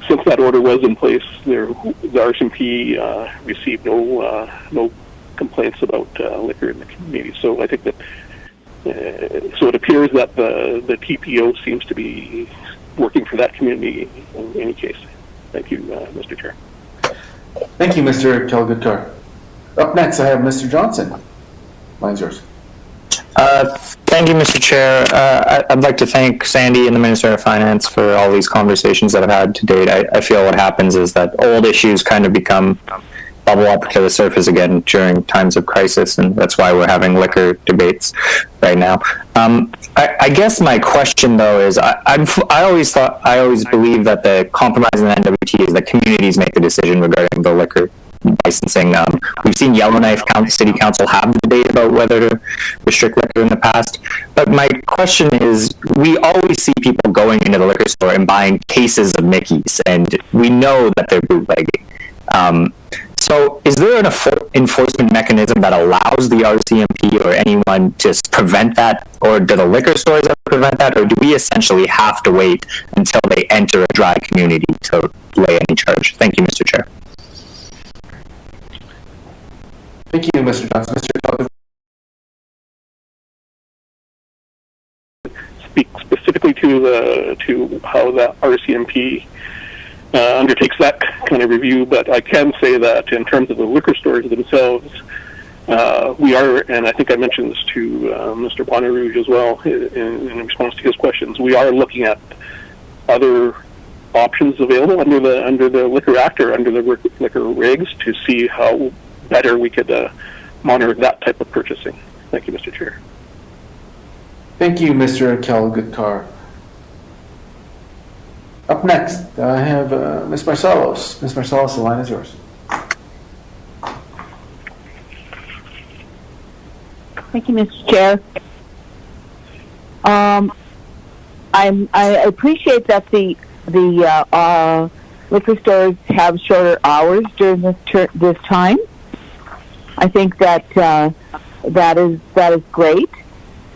since that order was in place, the RCMP received no complaints about liquor in the community. So I think that so it appears that the TPO seems to be working for that community in any case. Thank you, Mr. Chair. Thank you, Mr. Kalgutkar. Up next, I have Mr. Johnson. Mine's yours. Thank you, Mr. Chair. I'd like to thank Sandy and the Minister of Finance for all these conversations that I've had to date. I feel what happens is that old issues kind of become bubble up to the surface again during times of crisis, and that's why we're having liquor debates right now. I guess my question, though, is I always believe that the compromise in the NWT is that communities make the decision regarding the liquor licensing. We've seen Yellowknife City Council have the debate about whether to restrict liquor in the past. But my question is, we always see people going into the liquor store and buying cases of Mickeys, and we know that they're bootlegging. So is there an enforcement mechanism that allows the RCMP or anyone to prevent that? Or do the liquor stores ever prevent that? Or do we essentially have to wait until they enter a dry community to lay any charge? Thank you, Mr. Chair. Thank you, Mr. Johnson. Mr. Kalgutkar. Speak specifically to how the RCMP undertakes that kind of review, but I can say that in terms of the liquor stores themselves, we are, and I think I mentioned this to Mr. Bonnaroo as well in response to his questions, we are looking at other options available under the Liquor Act or under the liquor regs to see how better we could monitor that type of purchasing. Thank you, Mr. Chair. Thank you, Mr. Kalgutkar. Up next, I have Ms. Marcellos. Ms. Marcellos, the line is yours. Thank you, Mr. Chair. I appreciate that the liquor stores have shorter hours during this time. I think that that is great.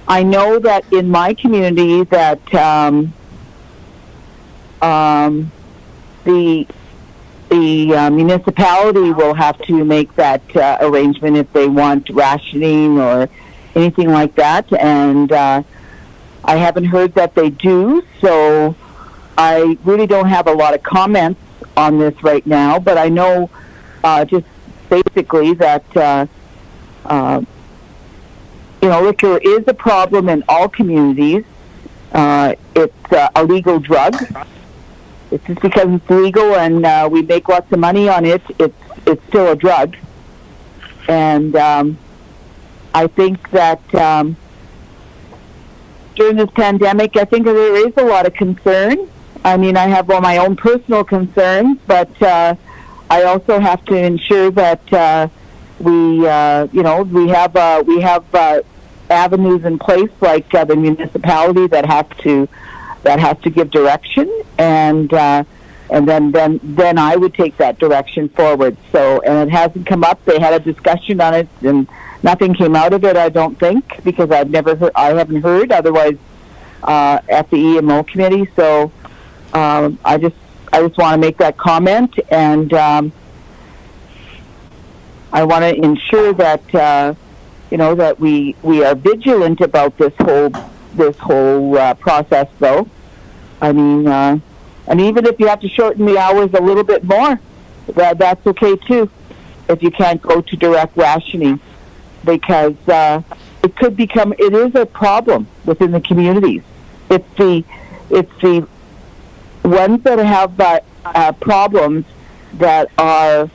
I know that in my community that the municipality will have to make that arrangement if they want rationing or anything like that, and I haven't heard that they do, so I really don't have a lot of comments on this right now, but I know just basically that liquor is a problem in all communities. It's a legal drug. It's just because it's legal and we make lots of money on it, it's still a drug. And I think that during this pandemic, I think there is a lot of concern. I mean, I have all my own personal concerns, but I also have to ensure that we have avenues in place like the municipality that has to give direction, and then I would take that direction forward. So, and it hasn't come up. They had a discussion on it, and nothing came out of it. I don't think, because I haven't heard otherwise at the EMO committee. So I just want to make that comment, and I want to ensure that that we are vigilant about this whole process, though. I mean, and even if you have to shorten the hours a little bit more, that's okay too, if you can't go to direct rationing, because it is a problem within the communities. It's the ones that have problems that are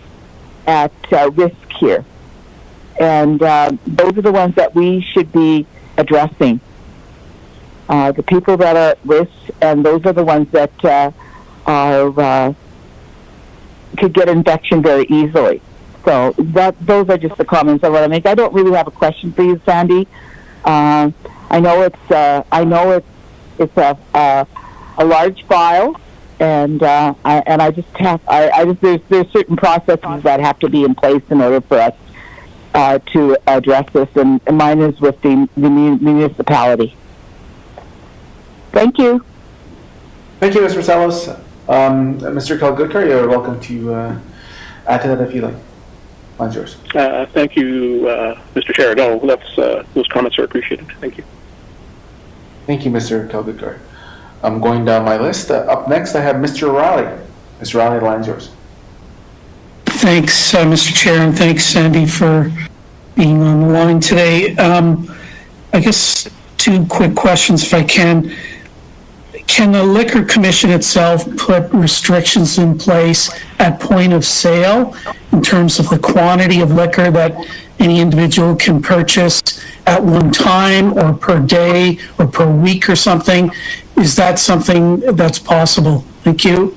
at risk here, and those are the ones that we should be addressing. The people that are at risk, and those are the ones that could get infection very easily. So those are just the comments I want to make. I don't really have a question for you, Sandy. I know it's a large file, and there's certain processes that have to be in place in order for us to address this, and mine is with the municipality. Thank you. Thank you, Ms. Rosales. Mr. Kalgutkar, you're welcome to add to that if you like. Mine's yours. Thank you, Mr. Chair. No, those comments are appreciated. Thank you. Thank you, Mr. Kalgutkar. I'm going down my list. Up next, I have Mr. Riley. Mr. Riley, the line's yours. Thanks, Mr. Chair, and thanks, Sandy, for being on the line today. I guess two quick questions, if I can. Can the Liquor Commission itself put restrictions in place at point of sale in terms of the quantity of liquor that any individual can purchase at one time or per day or per week or something? Is that something that's possible? Thank you.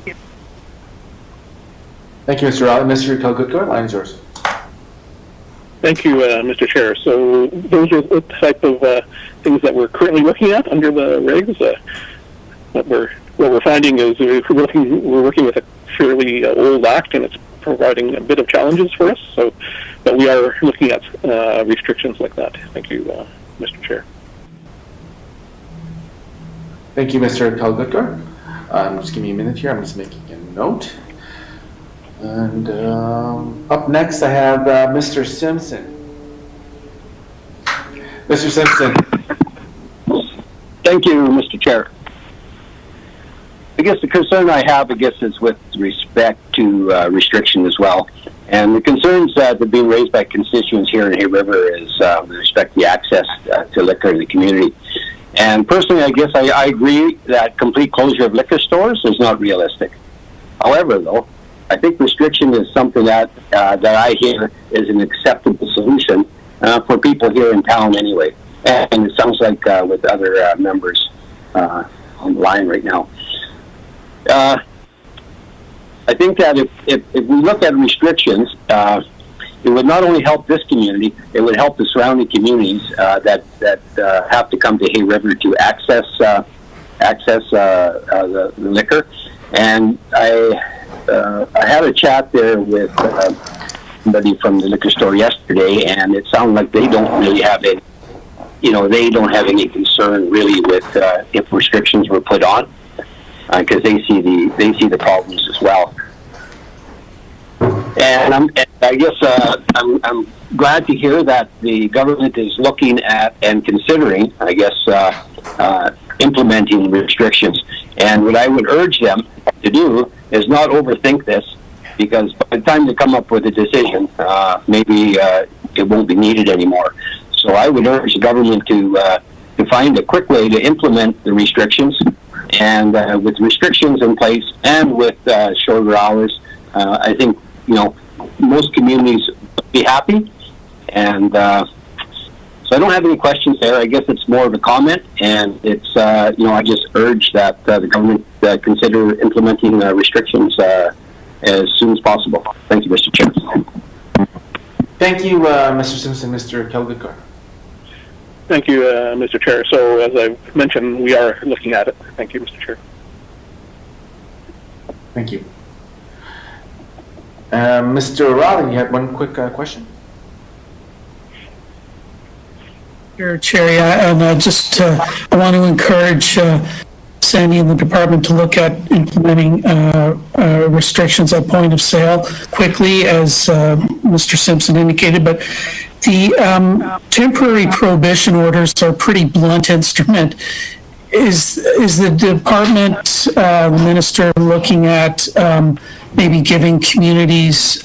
Thank you, Mr. Riley. Mr. Kalgutkar, line is yours. Thank you, Mr. Chair. So those are the type of things that we're currently looking at under the regs. What we're finding is we're working with a fairly old act, and it's providing a bit of challenges for us. So, but we are looking at restrictions like that. Thank you, Mr. Chair. Thank you, Mr. Kalgutkar. Just give me a minute here. I'm just making a note. And up next, I have Mr. Simpson. Mr. Simpson. Thank you, Mr. Chair. I guess the concern I have, is with respect to restriction as well. And the concerns that are being raised by constituents here in Hay River is with respect to the access to liquor in the community. And personally, I guess I agree that complete closure of liquor stores is not realistic. However, though, I think restriction is something that I hear is an acceptable solution for people here in town anyway. And it sounds like with other members on the line right now. I think that if we look at restrictions, it would not only help this community, it would help the surrounding communities that have to come to Hay River to access the liquor. And I had a chat there with somebody from the liquor store yesterday, and it sounded like they don't really have any, they don't have any concern really with if restrictions were put on, because they see the problems as well. And I'm glad to hear that the government is looking at and considering, implementing restrictions. And what I would urge them to do is not overthink this, because by the time they come up with a decision, maybe it won't be needed anymore. So I would urge the government to find a quick way to implement the restrictions, and with restrictions in place and with shorter hours, I think most communities would be happy. And so I don't have any questions there. I guess it's more of a comment, and it's I just urge that the government consider implementing restrictions as soon as possible. Thank you, Mr. Chair. Thank you, Mr. Simpson. Mr. Kalgutkar. Thank you, Mr. Chair. So as I mentioned, we are looking at it. Thank you, Mr. Chair. Thank you. Mr. Riley, you had one quick question? Sure, Chair, and I want to encourage Sandy and the department to look at implementing restrictions at point of sale quickly, as Mr. Simpson indicated. But the temporary prohibition orders are a pretty blunt instrument. Is the department minister looking at maybe giving communities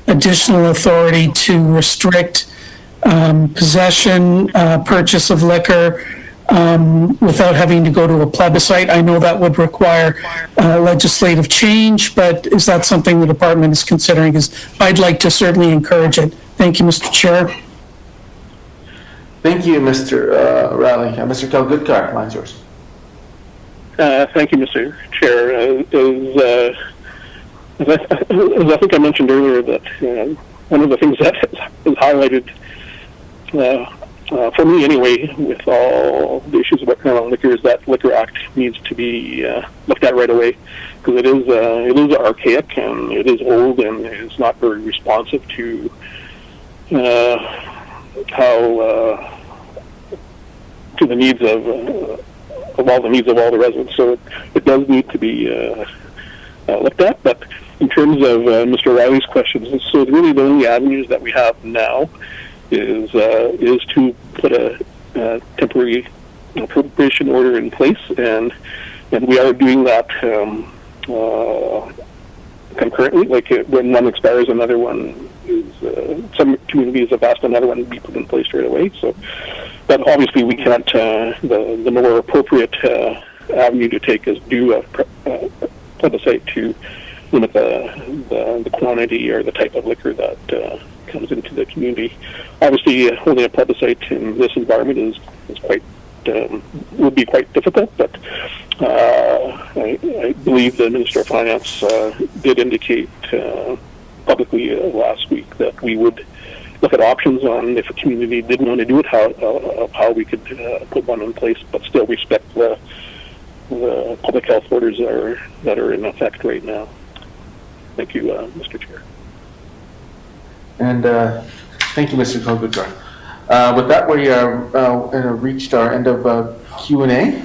additional authority to restrict possession, purchase of liquor, without having to go to a plebiscite? I know that would require legislative change, but is that something the department is considering? Because I'd like to certainly encourage it. Thank you, Mr. Chair. Thank you, Mr. Riley. Mr. Kalgutkar, line's yours. Thank you, Mr. Chair. As I think I mentioned earlier, that one of the things that is highlighted for me anyway, with all the issues about liquor, is that Liquor Act needs to be looked at right away, because it is archaic and it is old and it is not very responsive to to the needs of all the residents. So it does need to be looked at. But in terms of Mr. Riley's questions, so really the only avenues that we have now is to put a temporary probation order in place, and we are doing that concurrently. Like when one expires, another one is. Some communities have asked another one to be put in place right away. So, but obviously we can't. The more appropriate avenue to take is do a plebiscite to limit the quantity or the type of liquor that comes into the community. Obviously, holding a plebiscite in this environment is quite would be quite difficult, but I believe the Minister of Finance did indicate publicly last week that we would look at options on if a community didn't want to do it, how we could put one in place, but still respect the public health orders that are in effect right now. Thank you, Mr. Chair. And thank you, Mr. Kalgutkar. With that, we reached our end of Q&A.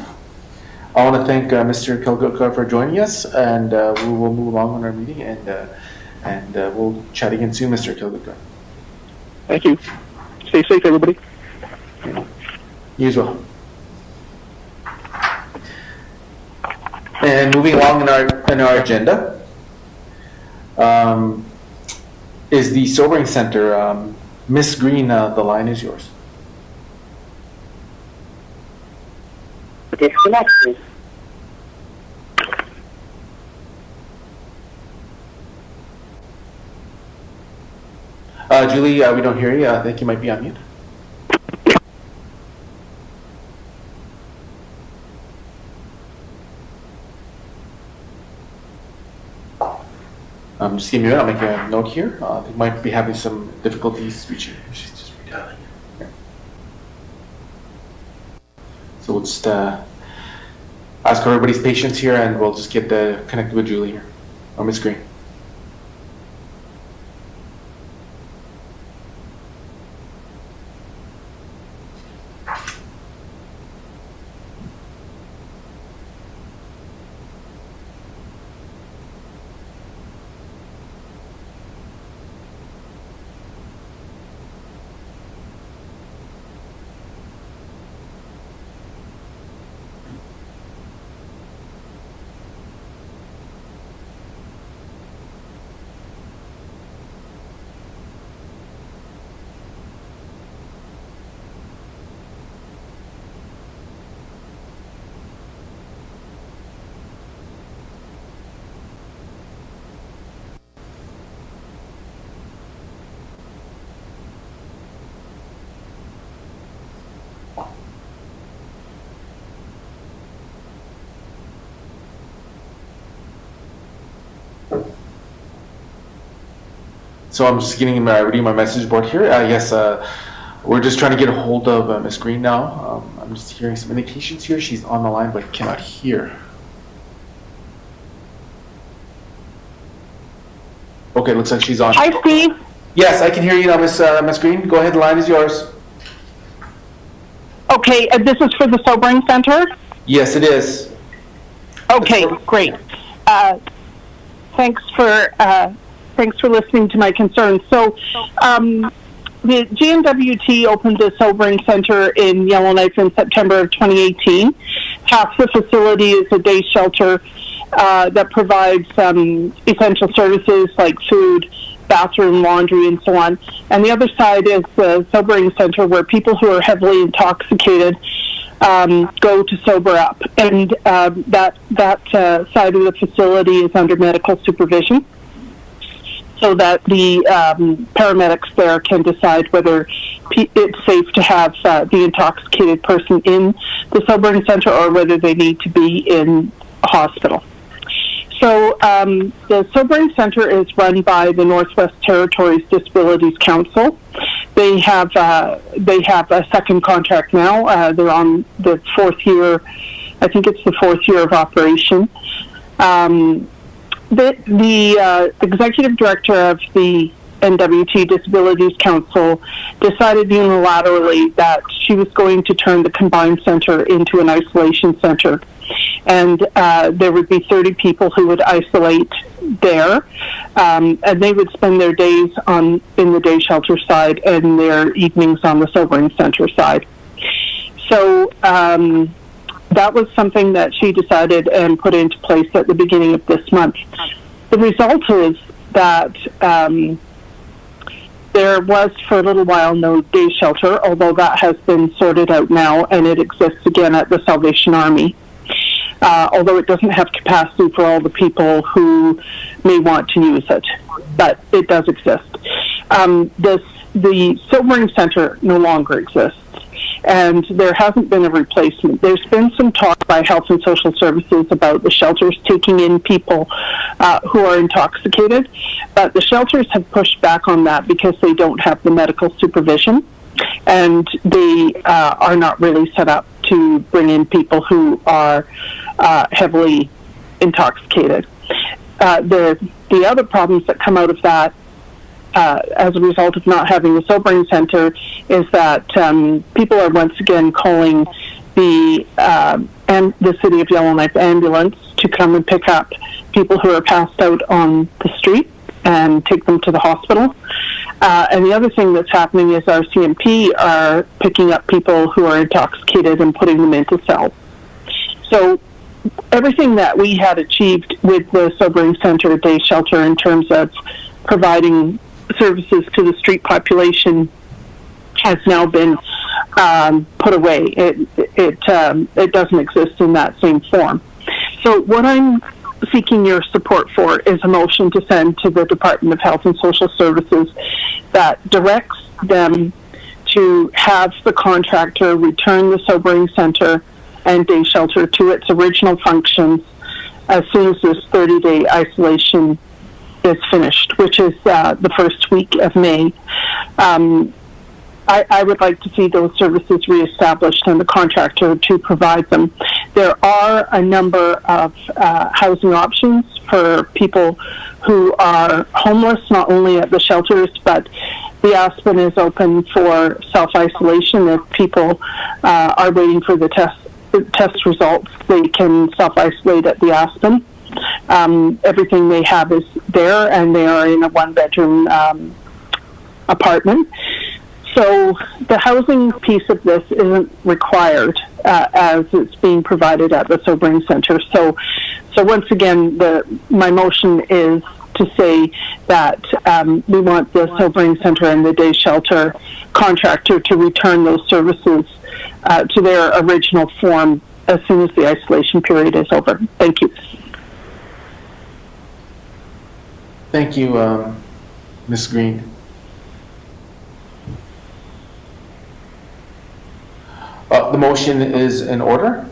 I want to thank Mr. Kalgutkar for joining us, and we will move along on our meeting, and we'll chat again soon, Mr. Kalgutkar. Thank you. Stay safe, everybody. You as well. And moving along in our agenda is the Sobering Center. Miss Green, the line is yours. Disconnect, please. Julie, we don't hear you. I think you might be on mute. Just give me a minute. I'll make a note here. They might be having some difficulties reaching. She's just redialing. Yeah. So we'll just ask for everybody's patience here, and we'll just get connected with Julie here, or Miss Green. So I'm just reading my message board here. Yes, we're just trying to get a hold of Miss Green now. I'm just hearing some indications here. She's on the line but cannot hear. Okay, looks like she's on. Hi, Steve. Yes, I can hear you now, Miss Green. Go ahead, the line is yours. Okay, this is for the Sobering Center? Yes, it is. Okay, great. Thanks for listening to my concerns. So, the GNWT opened the Sobering Center in Yellowknife in September of 2018. Half the facility is a day shelter that provides essential services like food, bathroom, laundry, and so on. And the other side is the Sobering Center, where people who are heavily intoxicated go to sober up. And that side of the facility is under medical supervision, so that the paramedics there can decide whether it's safe to have the intoxicated person in the Sobering Center or whether they need to be in a hospital. So the Sobering Center is run by the Northwest Territories Disabilities Council. They have a second contract now. They're on the fourth year. I think it's the fourth year of operation. The executive director of the NWT Disabilities Council decided unilaterally that she was going to turn the combined center into an isolation center. And there would be 30 people who would isolate there, and they would spend their days in the day shelter side and their evenings on the sobering center side. So that was something that she decided and put into place at the beginning of this month. The result is that there was for a little while no day shelter, although that has been sorted out now, and it exists again at the Salvation Army. Although it doesn't have capacity for all the people who may want to use it, but it does exist. The sobering center no longer exists, and there hasn't been a replacement. There's been some talk by Health and Social Services about the shelters taking in people who are intoxicated, but the shelters have pushed back on that because they don't have the medical supervision, and they are not really set up to bring in people who are heavily intoxicated. The other problems that come out of that as a result of not having a sobering center is that people are once again calling the City of Yellowknife ambulance to come and pick up people who are passed out on the street and take them to the hospital. And the other thing that's happening is our CMP are picking up people who are intoxicated and putting them into cells. So everything that we had achieved with the sobering center day shelter in terms of providing services to the street population has now been put away. It doesn't exist in that same form. So what I'm seeking your support for is a motion to send to the Department of Health and Social Services that directs them to have the contractor return the sobering center and day shelter to its original functions as soon as this 30-day isolation is finished, which is the first week of May. I would like to see those services reestablished and the contractor to provide them. There are a number of housing options for people who are homeless, not only at the shelters, but the Aspen is open for self-isolation. If people are waiting for the test results, they can self-isolate at the Aspen. Everything they have is there, and they are in a one-bedroom apartment. So the housing piece of this isn't required as it's being provided at the sobering center. So once again, my motion is to say that we want the sobering center and the day shelter contractor to return those services to their original form as soon as the isolation period is over. Thank you. Thank you, Ms. Green. The motion is in order.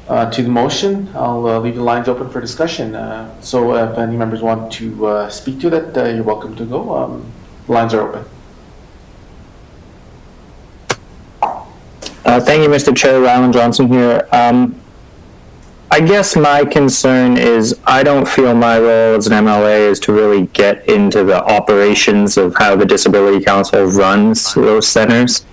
To the motion, I'll leave the lines open for discussion. So if any members want to speak to that, you're welcome to go. The lines are open. Thank you, Mr. Chair. Rylan Johnson here. I guess my concern is I don't feel my role as an MLA is to really get into the operations of how the Disability Council runs those centers.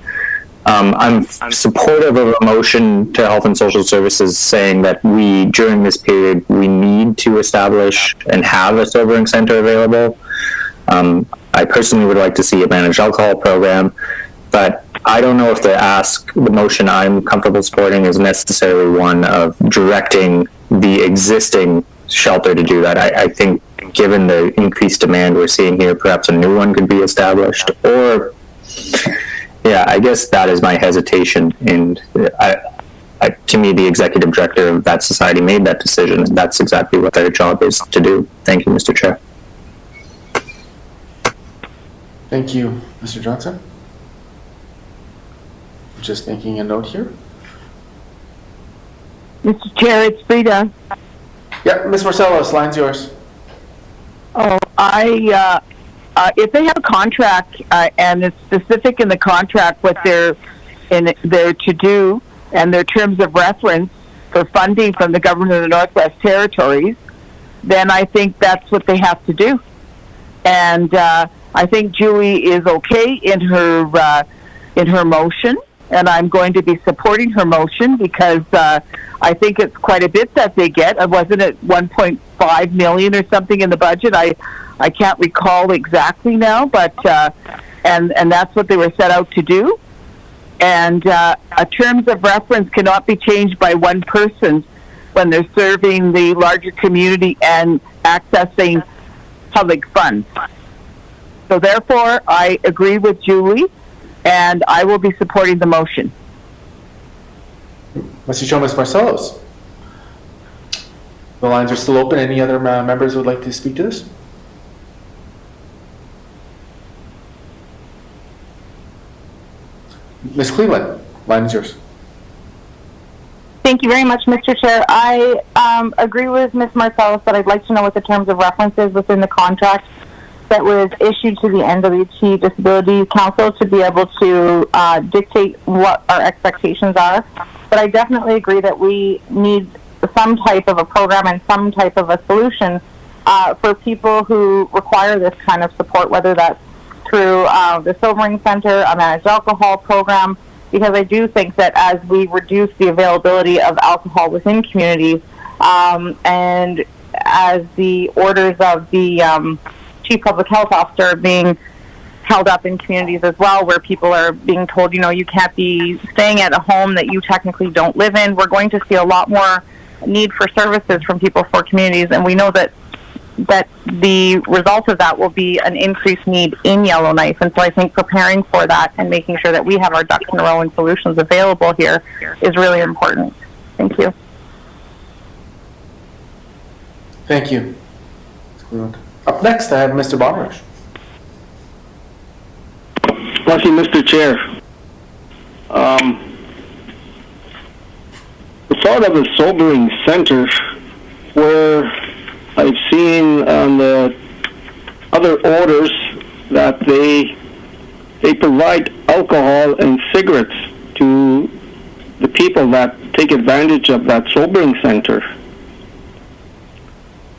I'm supportive of a motion to Health and Social Services saying that during this period, we need to establish and have a sobering center available. I personally would like to see a managed alcohol program, but I don't know if the motion I'm comfortable supporting is necessarily one of directing the existing shelter to do that. I think given the increased demand we're seeing here, perhaps a new one could be established, or yeah, I guess that is my hesitation. And to me, the executive director of that society made that decision, and that's exactly what their job is to do. Thank you, Mr. Chair. Thank you, Mr. Johnson. Just making a note here. Mr. Chair, it's Frida. Yeah, Ms. Marcellus, line's yours. Oh, if they have a contract and it's specific in the contract what they're to do and their terms of reference for funding from the government of the Northwest Territories, then I think that's what they have to do. And I think Julie is okay in her motion, and I'm going to be supporting her motion because I think it's quite a bit that they get. Wasn't it 1.5 million or something in the budget? I can't recall exactly now, but and that's what they were set out to do. And terms of reference cannot be changed by one person when they're serving the larger community and accessing public funds. So therefore, I agree with Julie, and I will be supporting the motion. Mr. Chomas Marcellos. The lines are still open. Any other members who would like to speak to this? Ms. Cleveland, line is yours. Thank you very much, Mr. Chair. I agree with Ms. Marcellus that I'd like to know what the terms of reference is within the contract that was issued to the NWT Disability Council to be able to dictate what our expectations are. But I definitely agree that we need some type of a program and some type of a solution for people who require this kind of support, whether that's through the Sobering Center, a managed alcohol program, because I do think that as we reduce the availability of alcohol within communities, and as the orders of the Chief Public Health Officer are being held up in communities as well, where people are being told, you can't be staying at a home that you technically don't live in, we're going to see a lot more need for services from people for communities, and we know that the result of that will be an increased need in Yellowknife. And so I think preparing for that and making sure that we have our ducks in a row and solutions available here is really important. Thank you. Thank you. Up next, I have Mr. Bonrush. Thank you, Mr. Chair. The thought of a sobering center where I've seen on the other orders that they provide alcohol and cigarettes to the people that take advantage of that sobering center.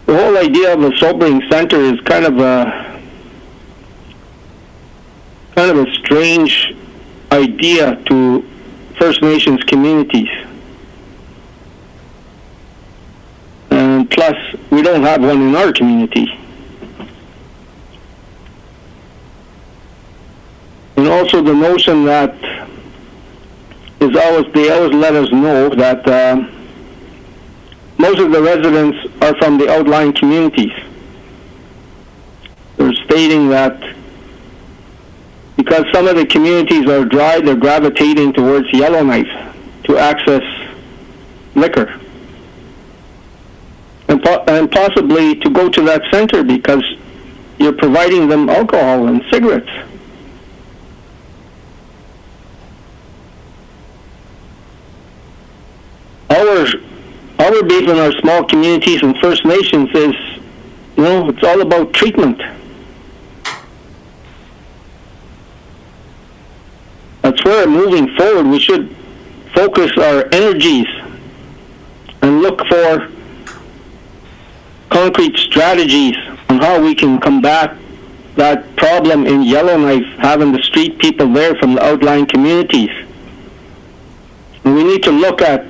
The whole idea of a sobering center is kind of a strange idea to First Nations communities. And plus, we don't have one in our community. And also the notion that they always let us know that most of the residents are from the outlying communities. They're stating that because some of the communities are dry, they're gravitating towards Yellowknife to access liquor. And possibly to go to that center because you're providing them alcohol and cigarettes. Our beef in our small communities and First Nations is, it's all about treatment. That's where moving forward we should focus our energies and look for concrete strategies on how we can combat that problem in Yellowknife, having the street people there from the outlying communities. And we need to look at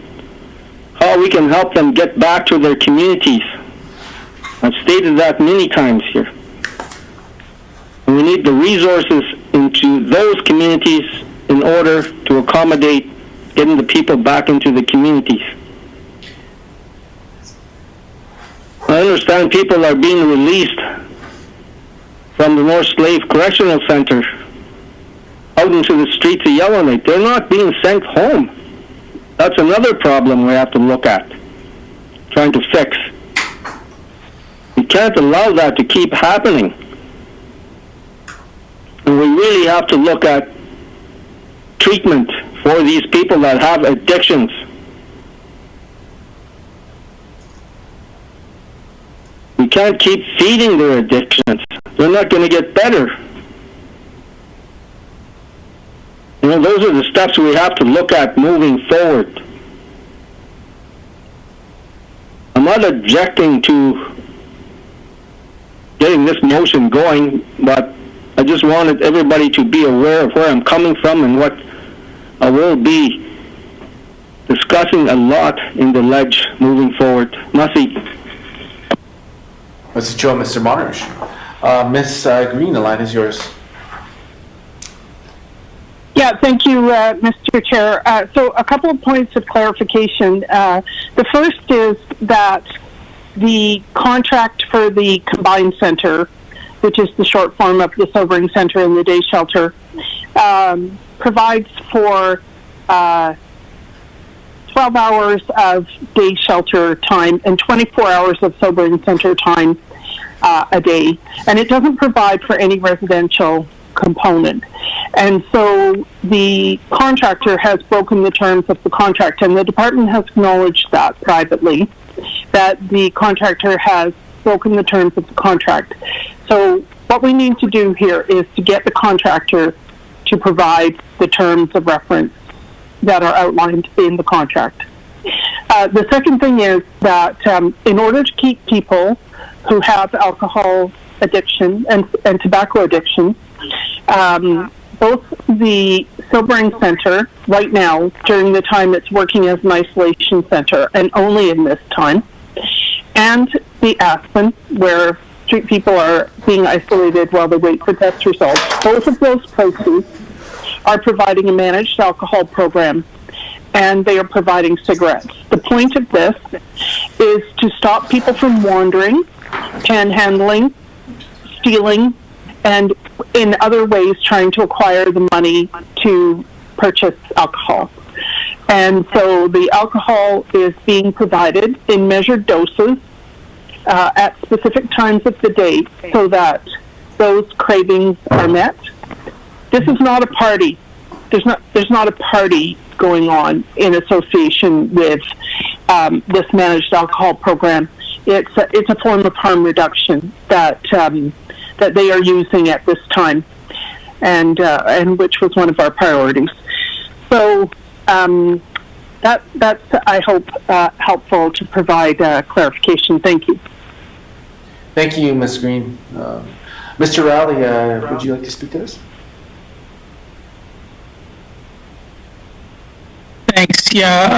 how we can help them get back to their communities. I've stated that many times here. And we need the resources into those communities in order to accommodate getting the people back into the communities. I understand people are being released from the North Slave Correctional Center out into the streets of Yellowknife. They're not being sent home. That's another problem we have to look at, trying to fix. We can't allow that to keep happening. And we really have to look at treatment for these people that have addictions. We can't keep feeding their addictions. They're not going to get better. Those are the steps we have to look at moving forward. I'm not objecting to getting this motion going, but I I just wanted everybody to be aware of where I'm coming from and what I will be discussing a lot in the ledge moving forward. Merci. Mr. Joe, Mr. Marsh. Ms. Green, the line is yours. Yeah, thank you, Mr. Chair. So a couple of points of clarification. The first is that the contract for the combined center, which is the short form of the sobering center and the day shelter, provides for 12 hours of day shelter time and 24 hours of sobering center time a day. And it doesn't provide for any residential component. And so the contractor has broken the terms of the contract, and the department has acknowledged that privately, that the contractor has broken the terms of the contract. So what we need to do here is to get the contractor to provide the terms of reference that are outlined in the contract. The second thing is that in order to keep people who have alcohol addiction and tobacco addiction, both the sobering center right now, during the time it's working as an isolation center and only in this time, and the Aspen, where street people are being isolated while they wait for test results, both of those places are providing a managed alcohol program, and they are providing cigarettes. The point of this is to stop people from wandering, panhandling, stealing, and in other ways trying to acquire the money to purchase alcohol. And so the alcohol is being provided in measured doses at specific times of the day so that those cravings are met. This is not a party. There's not a party going on in association with this managed alcohol program. It's a form of harm reduction that they are using at this time, and which was one of our priorities. So that's I hope helpful to provide clarification. Thank you. Thank you, Ms. Green. Mr. Rowley, would you like to speak to this? Thanks. Yeah,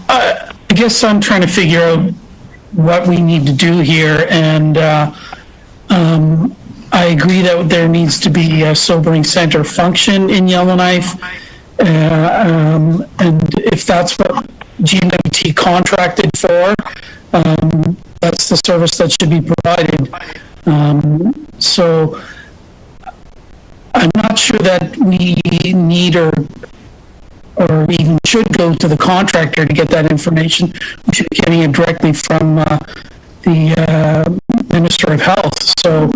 I guess I'm trying to figure out what we need to do here, and I agree that there needs to be a sobering center function in Yellowknife, and if that's what GNWT contracted for, that's the service that should be provided. So I'm not sure that we need or even should go to the contractor to get that information. We should be getting it directly from the Minister of Health. So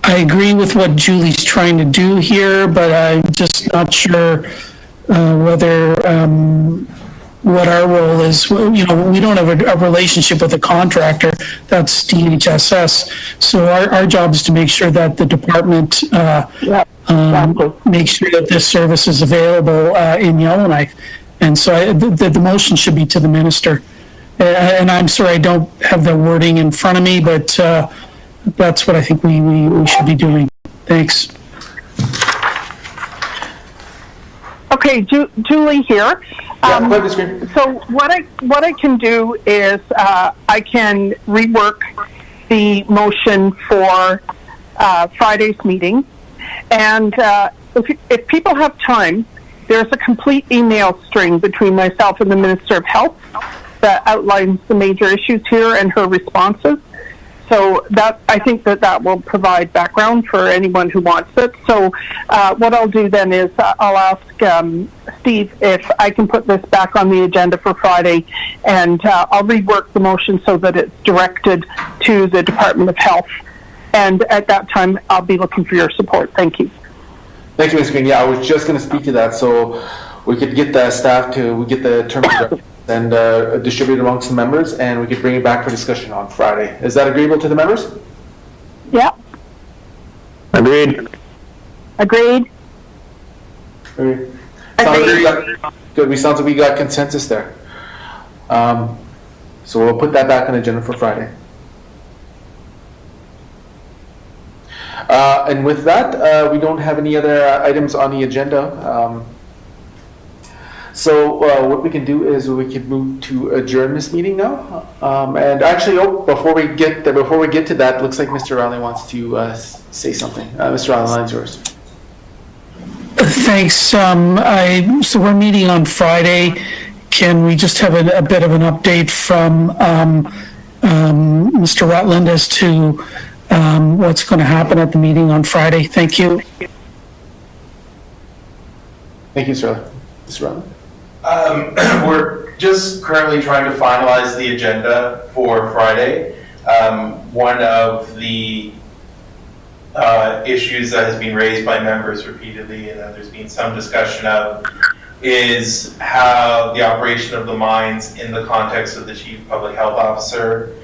I agree with what Julie's trying to do here, but I'm just not sure whether what our role is. You know, we don't have a relationship with the contractor. That's DHSS. So our job is to make sure that the department makes sure that this service is available in Yellowknife. And so the motion should be to the minister. And I'm sorry, I don't have the wording in front of me, but that's what I think we should be doing. Thanks. Okay, Julie here. So what I can do is I can rework the motion for Friday's meeting, and if people have time, there's a complete email string between myself and the Minister of Health that outlines the major issues here and her responses. So that I think that will provide background for anyone who wants it. So what I'll do then is I'll ask Steve if I can put this back on the agenda for Friday, and I'll rework the motion so that it's directed to the Department of Health. And at that time, I'll be looking for your support. Thank you. Thank you, Ms. Green. Yeah, I was just going to speak to that, so we could get the staff to get the terms and distribute it amongst the members, and we could bring it back for discussion on Friday. Is that agreeable to the members? Yeah. Agreed. Agreed. Good. Sounds like we got consensus there. So we'll put that back on the agenda for Friday. And with that, we don't have any other items on the agenda. So what we can do is we can move to adjourn this meeting now. And actually, before we get to that, looks like Mr. Riley wants to say something. Mr. Riley, the line's yours. Thanks. So we're meeting on Friday. Can we just have a bit of an update from Mr. Rutland as to what's going to happen at the meeting on Friday? Thank you. Thank you, sir. Mr. Rutland. We're just currently trying to finalize the agenda for Friday. One of the issues that has been raised by members repeatedly and that there's been some discussion of is how the operation of the mines in the context of the Chief Public Health Officer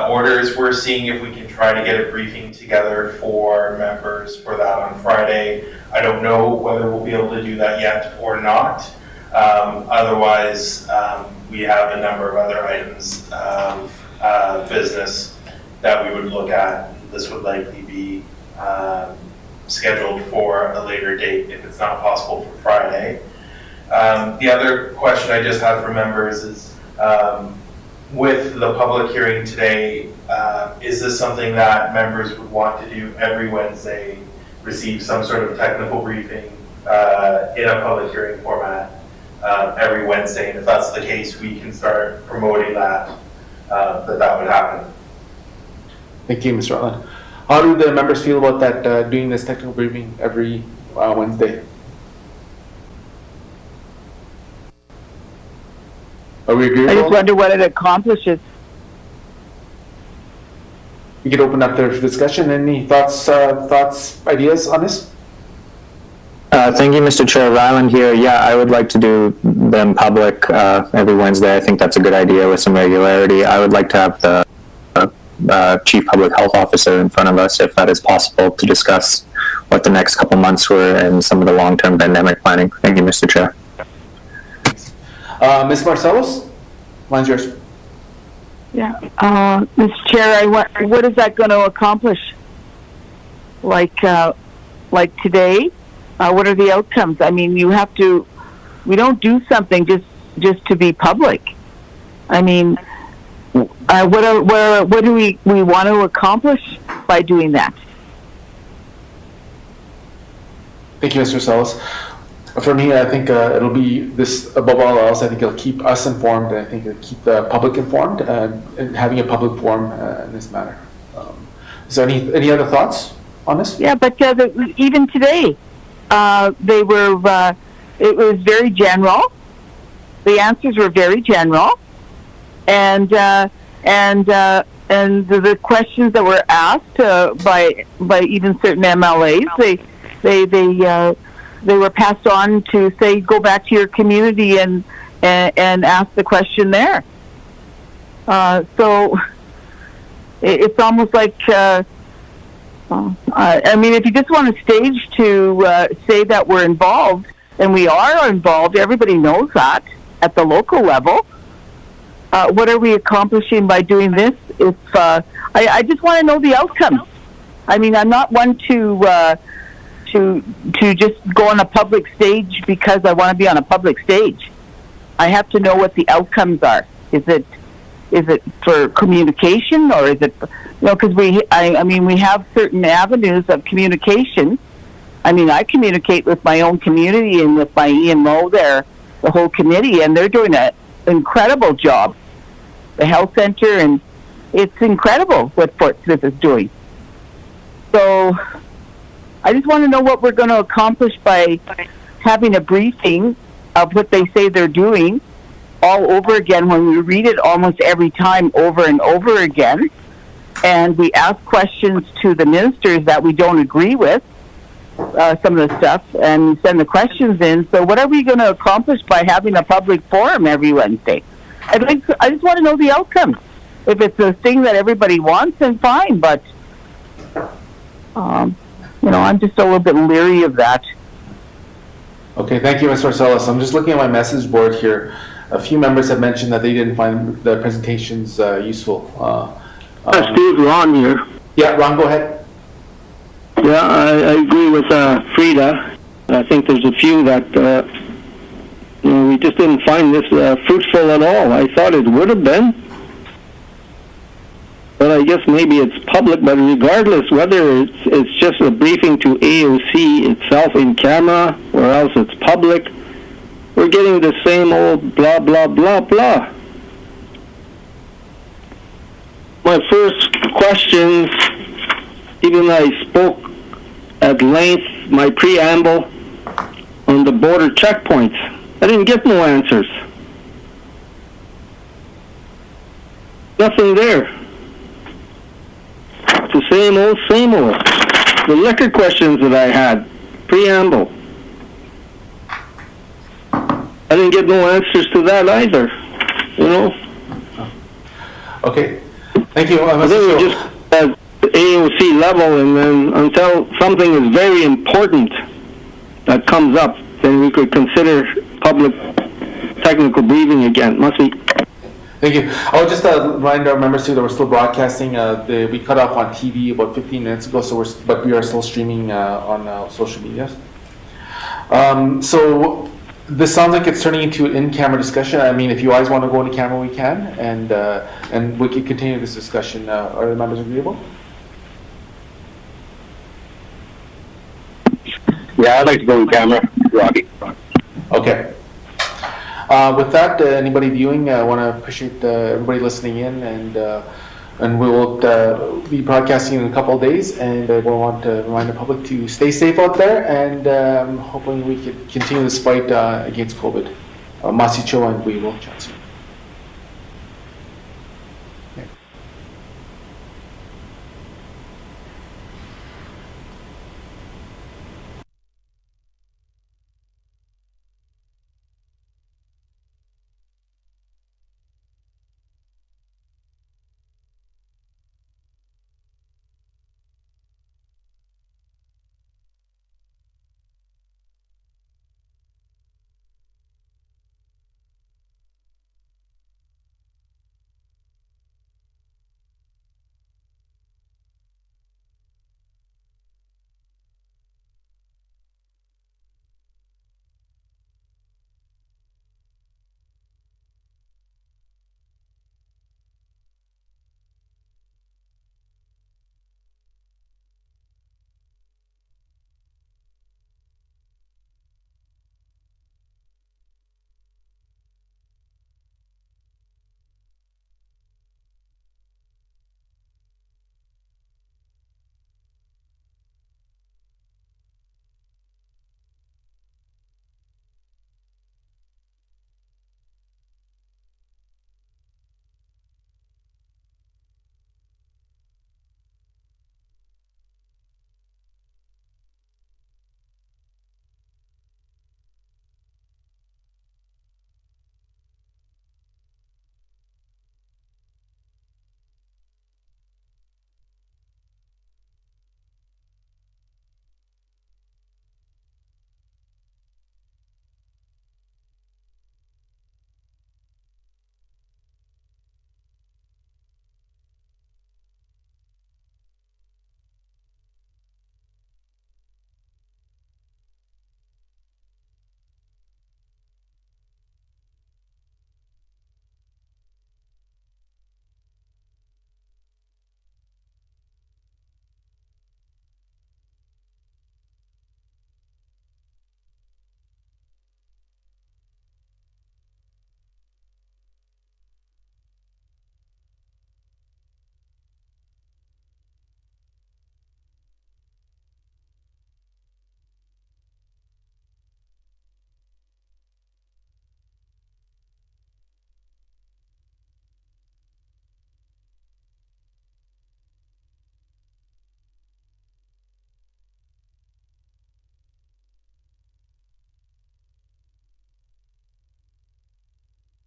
orders. We're seeing if we can try to get a briefing together for members for that on Friday. I don't know whether we'll be able to do that yet or not. Otherwise, we have a number of other items of business that we would look at. This would likely be scheduled for a later date if it's not possible for Friday. The other question I just had for members is, with the public hearing today, is this something that members would want to do every Wednesday, receive some sort of technical briefing in a public hearing format every Wednesday? And if that's the case, we can start promoting that would happen. Thank you, Mr. Rutland. How do the members feel about that, doing this technical briefing every Wednesday? Are we agreeable? I just wonder what it accomplishes. We could open up the discussion. Any thoughts, ideas on this? Thank you, Mr. Chair. Ryland here. Yeah, I would like to do them public every Wednesday. I think that's a good idea with some regularity. I would like to have the Chief Public Health Officer in front of us, if that is possible, to discuss what the next couple months were and some of the long-term pandemic planning. Thank you, Mr. Chair. Ms. Marcellus, line's yours. Yeah, Mr. Chair, what is that going to accomplish? Like today, what are the outcomes? I mean, we don't do something just to be public. I mean, what do we want to accomplish by doing that? Thank you, Mr. Marcellus. For me, I think it'll be this, above all else, I think it'll keep us informed, and I think it'll keep the public informed, and having a public forum in this matter. Is there any other thoughts on this? Yeah, but even today, it was very general. The answers were very general, and the questions that were asked by even certain MLAs, they were passed on to say, go back to your community and ask the question there. So it's almost like, I mean, if you just want a stage to say that we're involved, and we are involved, everybody knows that at the local level. What are we accomplishing by doing this? If I just want to know the outcomes. I mean, I'm not one to just go on a public stage because I want to be on a public stage. I have to know what the outcomes are. Is it for communication, or is it, because we have certain avenues of communication. I mean, I communicate with my own community and with my EMO there, the whole committee, and they're doing an incredible job. The health center, and it's incredible what Fort Smith is doing. So I just want to know what we're going to accomplish by having a briefing of what they say they're doing all over again when we read it almost every time over and over again. And we ask questions to the ministers that we don't agree with, some of the stuff, and send the questions in. So what are we going to accomplish by having a public forum every Wednesday? I just want to know the outcome. If it's a thing that everybody wants, then fine. But, I'm just a little bit leery of that. Okay, thank you, Ms. Marcellus. I'm just looking at my message board here. a few members have mentioned that they didn't find the presentations useful. Steve, Ron here. Yeah, Ron, go ahead. Yeah, I agree with Frida. I think there's a few that we just didn't find this fruitful at all. I thought it would have been. But I guess maybe it's public, but regardless whether it's just a briefing to AOC itself in camera or else it's public, we're getting the same old blah, blah, blah, blah. My first questions, even I spoke at length, my preamble on the border checkpoints. I didn't get no answers. Nothing there. It's the same old, same old. The liquor questions that I had, preamble. I didn't get no answers to that either, you know? Okay, thank you. I think we're just at the AOC level, and then until something is very important that comes up, then we could consider public technical briefing again. Must be. Thank you. I'll just remind our members too that we're still broadcasting. We cut off on TV about 15 minutes ago, but we are still streaming on social media. So this sounds like it's turning into an in-camera discussion. I mean, if you guys want to go into camera, we can, and we can continue this discussion. Are the members agreeable? Yeah, I'd like to go in camera, Robbie. Okay. With that, anybody viewing, I want to appreciate everybody listening in, and we will be broadcasting in a couple of days, and I want to remind the public to stay safe out there, and hopefully we can continue this fight against COVID. Masicho, and we will chat soon.